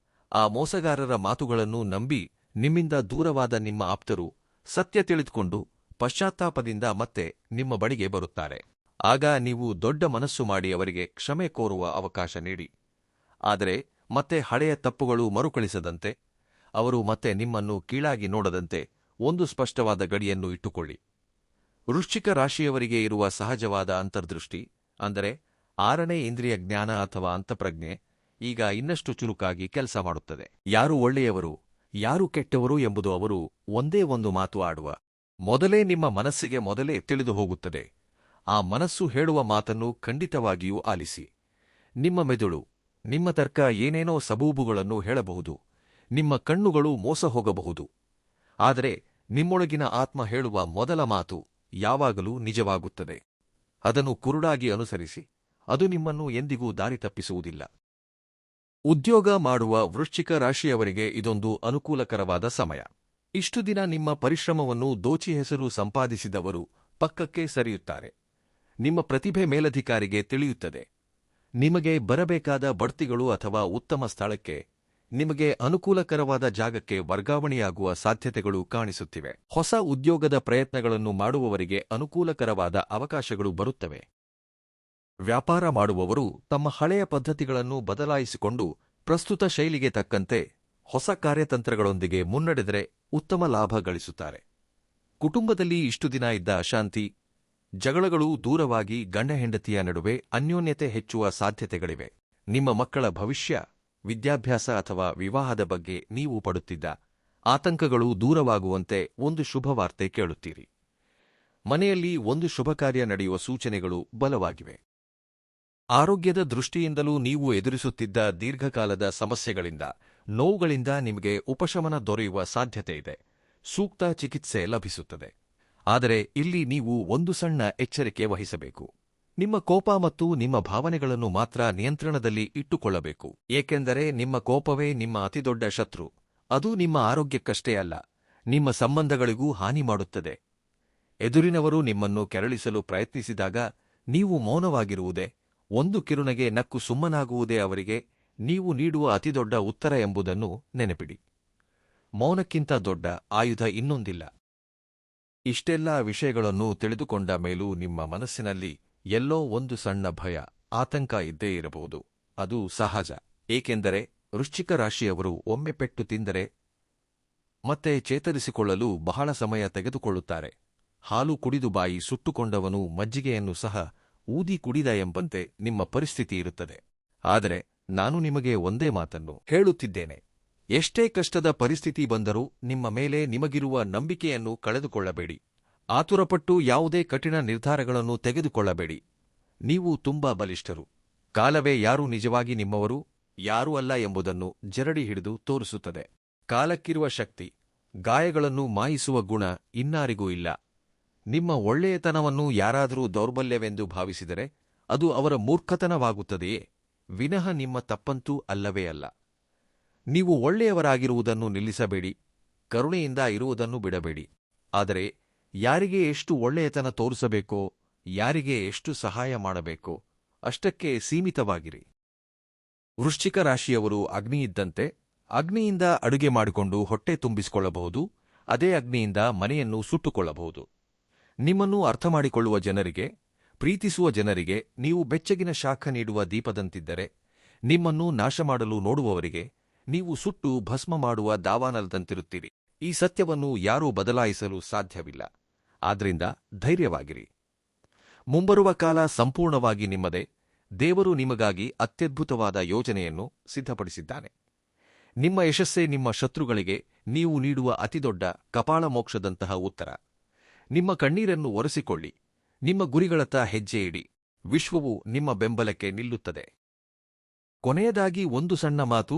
ಆ ಮೋಸಗಾರರ ಮಾತುಗಳನ್ನು ನಂಬಿ ನಿಮ್ಮಿಂದ ದೂರವಾದ ನಿಮ್ಮ ಆಪ್ತರು ಸತ್ಯ ತಿಳಿದುಕೊಂಡು ಪಶ್ಚಾತ್ತಾಪದಿಂದ ಮತ್ತೆ ನಿಮ್ಮ ಬಳಿಗೆ ಬರುತ್ತಾರೆ. ಆಗ ನೀವು ದೊಡ್ಡ ಮನಸ್ಸು ಮಾಡಿ ಅವರಿಗೆ ಕ್ಷಮೆ ಕೋರುವ ಅವಕಾಶ ನೀಡಿ. ಆದರೆ ಮತ್ತೆ ಹಳೆಯ ತಪ್ಪುಗಳು ಮರುಕಳಿಸದಂತೆ, ಅವರು ಮತ್ತೆ ನಿಮ್ಮನ್ನು ಕೀಳಾಗಿ ನೋಡದಂತೆ ಒಂದು ಸ್ಪಷ್ಟವಾದ ಗಡಿಯನ್ನು ಇಟ್ಟುಕೊಳ್ಳಿ. ವೃಶ್ಚಿಕ ರಾಶಿಯವರಿಗೆ ಇರುವ ಸಹಜವಾದ ಅಂತರ್ದೃಷ್ಟಿ, ಅಂದರೆ 6ನೇ ಇಂದ್ರಿಯ ಜ್ಞಾನ ಅಥವಾ ಅಂತಃಪ್ರಜ್ಞೆ, ಈಗ ಇನ್ನಷ್ಟು ಚುರುಕಾಗಿ ಕೆಲಸ ಮಾಡುತ್ತದೆ. ಯಾರು ಒಳ್ಳೆಯವರು, ಯಾರು ಕೆಟ್ಟವರು ಎಂಬುದು ಅವರು ಒಂದೇ ಒಂದು ಮಾತು ಆಡುವ ಮೊದಲೇ ನಿಮ್ಮ ಮನಸ್ಸಿಗೆ ಮೊದಲೇ ತಿಳಿದು ಹೋಗುತ್ತದೆ. ಆ ಮನಸ್ಸು ಹೇಳುವ ಮಾತನ್ನು ಖಂಡಿತವಾಗಿಯೂ ಆಲಿಸಿ. ನಿಮ್ಮ ಮೆದುಳು, ನಿಮ್ಮ ತರ್ಕ ಏನೇನೋ ಸಬೂಬುಗಳನ್ನು ಹೇಳಬಹುದು, ನಿಮ್ಮ ಕಣ್ಣುಗಳು ಮೋಸ ಹೋಗಬಹುದು. ಆದರೆ ನಿಮ್ಮೊಳಗಿನ ಆತ್ಮ ಹೇಳುವ ಮೊದಲ ಮಾತು ಯಾವಾಗಲೂ ನಿಜವಾಗುತ್ತದೆ. ಅದನ್ನು ಕುರುಡಾಗಿ ಅನುಸರಿಸಿ, ಅದು ನಿಮ್ಮನ್ನು ಎಂದಿಗೂ ದಾರಿ ತಪ್ಪಿಸುವುದಿಲ್ಲ. ಉದ್ಯೋಗ ಮಾಡುವ ವೃಶ್ಚಿಕ ರಾಶಿಯವರಿಗೆ ಇದೊಂದು ಅನುಕೂಲಕರವಾದ ಸಮಯ. ಇಷ್ಟು ದಿನ ನಿಮ್ಮ ಪರಿಶ್ರಮವನ್ನು ದೋಚಿ ಹೆಸರು ಸಂಪಾದಿಸಿದವರು ಪಕ್ಕಕ್ಕೆ ಸರಿಯುತ್ತಾರೆ. ನಿಮ್ಮ ಪ್ರತಿಭೆ ಮೇಲಧಿಕಾರಿಗೆ ತಿಳಿಯುತ್ತದೆ. ನಿಮಗೆ ಬರಬೇಕಾದ ಬಡ್ತಿಗಳು ಅಥವಾ ಉತ್ತಮ ಸ್ಥಳಕ್ಕೆ, ನಿಮಗೆ ಅನುಕೂಲಕರವಾದ ಜಾಗಕ್ಕೆ ವರ್ಗಾವಣೆಯಾಗುವ ಸಾಧ್ಯತೆಗಳು ಕಾಣಿಸುತ್ತಿವೆ. ಹೊಸ ಉದ್ಯೋಗದ ಪ್ರಯತ್ನಗಳನ್ನು ಮಾಡುವವರಿಗೆ ಅನುಕೂಲಕರವಾದ ಅವಕಾಶಗಳು ಬರುತ್ತವೆ. ವ್ಯಾಪಾರ ಮಾಡುವವರು ತಮ್ಮ ಹಳೆಯ ಪದ್ಧತಿಗಳನ್ನು ಬದಲಾಯಿಸಿಕೊಂಡು ಪ್ರಸ್ತುತ ಶೈಲಿಗೆ ತಕ್ಕಂತೆ ಹೊಸ ಕಾರ್ಯತಂತ್ರಗಳೊಂದಿಗೆ ಮುನ್ನಡೆದರೆ ಉತ್ತಮ ಲಾಭ ಗಳಿಸುತ್ತಾರೆ. ಕುಟುಂಬದಲ್ಲಿ ಇಷ್ಟು ದಿನ ಇದ್ದ ಅಶಾಂತಿ, ಜಗಳಗಳು ದೂರವಾಗಿ ಗಂಡ ಹೆಂಡತಿಯ ನಡುವೆ ಅನ್ಯೋನ್ಯತೆ ಹೆಚ್ಚುವ ಸಾಧ್ಯತೆಗಳಿವೆ. ನಿಮ್ಮ ಮಕ್ಕಳ ಭವಿಷ್ಯ, ವಿದ್ಯಾಭ್ಯಾಸ ಅಥವಾ ವಿವಾಹದ ಬಗ್ಗೆ ನೀವು ಪಡುತ್ತಿದ್ದ ಆತಂಕಗಳು ದೂರವಾಗುವಂತೆ ಒಂದು ಶುಭವಾರ್ತೆ ಕೇಳುತ್ತೀರಿ. ಮನೆಯಲ್ಲಿ ಒಂದು ಶುಭಕಾರ್ಯ ನಡೆಯುವ ಸೂಚನೆಗಳು ಬಲವಾಗಿವೆ. ಆರೋಗ್ಯದ ದೃಷ್ಟಿಯಿಂದಲೂ ನೀವು ಎದುರಿಸುತ್ತಿದ್ದ ದೀರ್ಘಕಾಲದ ಸಮಸ್ಯೆಗಳಿಂದ, ನೋವುಗಳಿಂದ ನಿಮಗೆ ಉಪಶಮನ ದೊರೆಯುವ ಸಾಧ್ಯತೆಯಿದೆ. ಸೂಕ್ತ ಚಿಕಿತ್ಸೆ ಲಭಿಸುತ್ತದೆ. ಆದರೆ ಇಲ್ಲಿ ನೀವು ಒಂದು ಸಣ್ಣ ಎಚ್ಚರಿಕೆ ವಹಿಸಬೇಕು. ನಿಮ್ಮ ಕೋಪ ಮತ್ತು ನಿಮ್ಮ ಭಾವನೆಗಳನ್ನು ಮಾತ್ರ ನಿಯಂತ್ರಣದಲ್ಲಿ ಇಟ್ಟುಕೊಳ್ಳಬೇಕು. ಏಕೆಂದರೆ ನಿಮ್ಮ ಕೋಪವೇ ನಿಮ್ಮ ಅತಿದೊಡ್ಡ ಶತ್ರು. ಅದು ನಿಮ್ಮ ಆರೋಗ್ಯಕ್ಕಷ್ಟೇ ಅಲ್ಲ, ನಿಮ್ಮ ಸಂಬಂಧಗಳಿಗೂ ಹಾನಿ ಮಾಡುತ್ತದೆ. ಎದುರಿನವರು ನಿಮ್ಮನ್ನು ಕೆರಳಿಸಲು ಪ್ರಯತ್ನಿಸಿದಾಗ ನೀವು ಮೌನವಾಗಿರುವುದೇ, ಒಂದು ಕಿರುನಗೆ ನಕ್ಕು ಸುಮ್ಮನಾಗುವುದೇ ಅವರಿಗೆ ನೀವು ನೀಡುವ ಅತಿದೊಡ್ಡ ಉತ್ತರ ಎಂಬುದನ್ನು ನೆನಪಿಡಿ. ಮೌನಕ್ಕಿಂತ ದೊಡ್ಡ ಆಯುಧ ಇನ್ನೊಂದಿಲ್ಲ. ಇಷ್ಟೆಲ್ಲಾ ವಿಷಯಗಳನ್ನು ತಿಳಿದುಕೊಂಡ ಮೇಲೂ ನಿಮ್ಮ ಮನಸ್ಸಿನಲ್ಲಿ ಎಲ್ಲೋ ಒಂದು ಸಣ್ಣ ಭಯ, ಆತಂಕ ಇದ್ದೇ ಇರಬಹುದು. ಅದು ಸಹಜ. ಏಕೆಂದರೆ ವೃಶ್ಚಿಕ ರಾಶಿಯವರು ಒಮ್ಮೆ ಪೆಟ್ಟು ತಿಂದರೆ ಮತ್ತೆ ಚೇತರಿಸಿಕೊಳ್ಳಲು ಬಹಳ ಸಮಯ ತೆಗೆದುಕೊಳ್ಳುತ್ತಾರೆ. ಹಾಲು ಕುಡಿದು ಬಾಯಿ ಸುಟ್ಟುಕೊಂಡವನು ಮಜ್ಜಿಗೆಯನ್ನು ಸಹ ಊದಿ ಕುಡಿದ ಎಂಬಂತೆ ನಿಮ್ಮ ಪರಿಸ್ಥಿತಿ ಇರುತ್ತದೆ. ಆದರೆ ನಾನು ನಿಮಗೆ ಒಂದೇ ಮಾತನ್ನು ಹೇಳುತ್ತಿದ್ದೇನೆ. ಎಷ್ಟೇ ಕಷ್ಟದ ಪರಿಸ್ಥಿತಿ ಬಂದರೂ ನಿಮ್ಮ ಮೇಲೆ ನಿಮಗಿರುವ ನಂಬಿಕೆಯನ್ನು ಕಳೆದುಕೊಳ್ಳಬೇಡಿ. ಆತುರಪಟ್ಟು ಯಾವುದೇ ಕಠಿಣ ನಿರ್ಧಾರಗಳನ್ನು ತೆಗೆದುಕೊಳ್ಳಬೇಡಿ. ನೀವು ತುಂಬಾ ಬಲಿಷ್ಠರು. ಕಾಲವೇ ಯಾರು ನಿಜವಾಗಿ ನಿಮ್ಮವರು, ಯಾರೂ ಅಲ್ಲ ಎಂಬುದನ್ನು ಜರಡಿ ಹಿಡಿದು ತೋರಿಸುತ್ತದೆ. ಕಾಲಕ್ಕಿರುವ ಶಕ್ತಿ, ಗಾಯಗಳನ್ನು ಮಾಯಿಸುವ ಗುಣ ಇನ್ನಾರಿಗೂ ಇಲ್ಲ. ನಿಮ್ಮ ಒಳ್ಳೆಯತನವನ್ನು ಯಾರಾದರೂ ದೌರ್ಬಲ್ಯವೆಂದು ಭಾವಿಸಿದರೆ ಅದು ಅವರ ಮೂರ್ಖತನವಾಗುತ್ತದೆಯೇ ವಿನಃ ನಿಮ್ಮ ತಪ್ಪಂತೂ ಅಲ್ಲವೇ ಅಲ್ಲ. ನೀವು ಒಳ್ಳೆಯವರಾಗಿರುವುದನ್ನು ನಿಲ್ಲಿಸಬೇಡಿ, ಕರುಣೆಯಿಂದ ಇರುವುದನ್ನು ಬಿಡಬೇಡಿ. ಆದರೆ ಯಾರಿಗೆ ಎಷ್ಟು ಒಳ್ಳೆಯತನ ತೋರಿಸಬೇಕೋ, ಯಾರಿಗೆ ಎಷ್ಟು ಸಹಾಯ ಮಾಡಬೇಕೋ ಅಷ್ಟಕ್ಕೆ ಸೀಮಿತವಾಗಿರಿ. ವೃಶ್ಚಿಕ ರಾಶಿಯವರು ಅಗ್ನಿಯಿದ್ದಂತೆ. ಅಗ್ನಿಯಿಂದ ಅಡುಗೆ ಮಾಡಿಕೊಂಡು ಹೊಟ್ಟೆ ತುಂಬಿಸಿಕೊಳ್ಳಬಹುದು, ಅದೇ ಅಗ್ನಿಯಿಂದ ಮನೆಯನ್ನು ಸುಟ್ಟುಕೊಳ್ಳಬಹುದು. ನಿಮ್ಮನ್ನು ಅರ್ಥಮಾಡಿಕೊಳ್ಳುವ ಜನರಿಗೆ, ಪ್ರೀತಿಸುವ ಜನರಿಗೆ ನೀವು ಬೆಚ್ಚಗಿನ ಶಾಖ ನೀಡುವ ದೀಪದಂತಿದ್ದರೆ, ನಿಮ್ಮನ್ನು ನಾಶ ಮಾಡಲು ನೋಡುವವರಿಗೆ ನೀವು ಸುಟ್ಟು ಭಸ್ಮ ಮಾಡುವ ದಾವಾನಲದಂತಿರುತ್ತೀರಿ. ಈ ಸತ್ಯವನ್ನು ಯಾರೂ ಬದಲಾಯಿಸಲು ಸಾಧ್ಯವಿಲ್ಲ. ಆದ್ರಿಂದ ಧೈರ್ಯವಾಗಿರಿ. ಮುಂಬರುವ ಕಾಲ ಸಂಪೂರ್ಣವಾಗಿ ನಿಮ್ಮದೇ. ದೇವರು ನಿಮಗಾಗಿ ಅತ್ಯದ್ಭುತವಾದ ಯೋಜನೆಯನ್ನು ಸಿದ್ಧಪಡಿಸಿದ್ದಾನೆ. ನಿಮ್ಮ ಯಶಸ್ಸೇ ನಿಮ್ಮ ಶತ್ರುಗಳಿಗೆ ನೀವು ನೀಡುವ ಅತಿದೊಡ್ಡ ಕಪಾಳಮೋಕ್ಷದಂತಹ ಉತ್ತರ. ನಿಮ್ಮ ಕಣ್ಣೀರನ್ನು ಒರೆಸಿಕೊಳ್ಳಿ. ನಿಮ್ಮ ಗುರಿಗಳತ್ತ ಹೆಜ್ಜೆ ಇಡಿ. ವಿಶ್ವವು ನಿಮ್ಮ ಬೆಂಬಲಕ್ಕೆ ನಿಲ್ಲುತ್ತದೆ. ಕೊನೆಯದಾಗಿ ಒಂದು ಸಣ್ಣ ಮಾತು.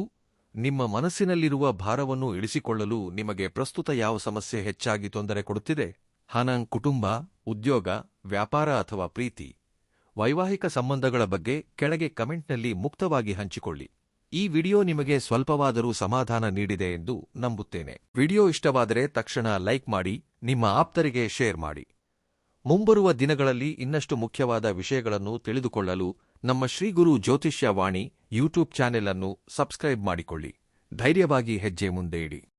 ನಿಮ್ಮ ಮನಸ್ಸಿನಲ್ಲಿರುವ ಭಾರವನ್ನು ಇಳಿಸಿಕೊಳ್ಳಲು ನಿಮಗೆ ಪ್ರಸ್ತುತ ಯಾವ ಸಮಸ್ಯೆ ಹೆಚ್ಚಾಗಿ ತೊಂದರೆ ಕೊಡುತ್ತಿದೆ? ಹಣ, ಕುಟುಂಬ, ಉದ್ಯೋಗ, ವ್ಯಾಪಾರ ಅಥವಾ ಪ್ರೀತಿ, ವೈವಾಹಿಕ ಸಂಬಂಧಗಳ ಬಗ್ಗೆ ಕೆಳಗೆ ಕಮೆಂಟ್ನಲ್ಲಿ ಮುಕ್ತವಾಗಿ ಹಂಚಿಕೊಳ್ಳಿ. ಈ ವಿಡಿಯೋ ನಿಮಗೆ ಸ್ವಲ್ಪವಾದರೂ ಸಮಾಧಾನ ನೀಡಿದೆ ಎಂದು ನಂಬುತ್ತೇನೆ. ವಿಡಿಯೋ ಇಷ್ಟವಾದರೆ ತಕ್ಷಣ ಲೈಕ್ ಮಾಡಿ, ನಿಮ್ಮ ಆಪ್ತರಿಗೆ ಶೇರ್ ಮಾಡಿ. ಮುಂಬರುವ ದಿನಗಳಲ್ಲಿ ಇನ್ನಷ್ಟು ಮುಖ್ಯವಾದ ವಿಷಯಗಳನ್ನು ತಿಳಿದುಕೊಳ್ಳಲು ನಮ್ಮ ಶ್ರೀಗುರು ಜ್ಯೋತಿಷ್ಯ ವಾಣಿ ಯೂಟ್ಯೂಬ್ ಚಾನೆಲ್ ಅನ್ನು ಸಬ್ಸ್ಕ್ರೈಬ್ ಮಾಡಿಕೊಳ್ಳಿ. ಧೈರ್ಯವಾಗಿ ಹೆಜ್ಜೆ ಮುಂದೆ ಇಡಿ.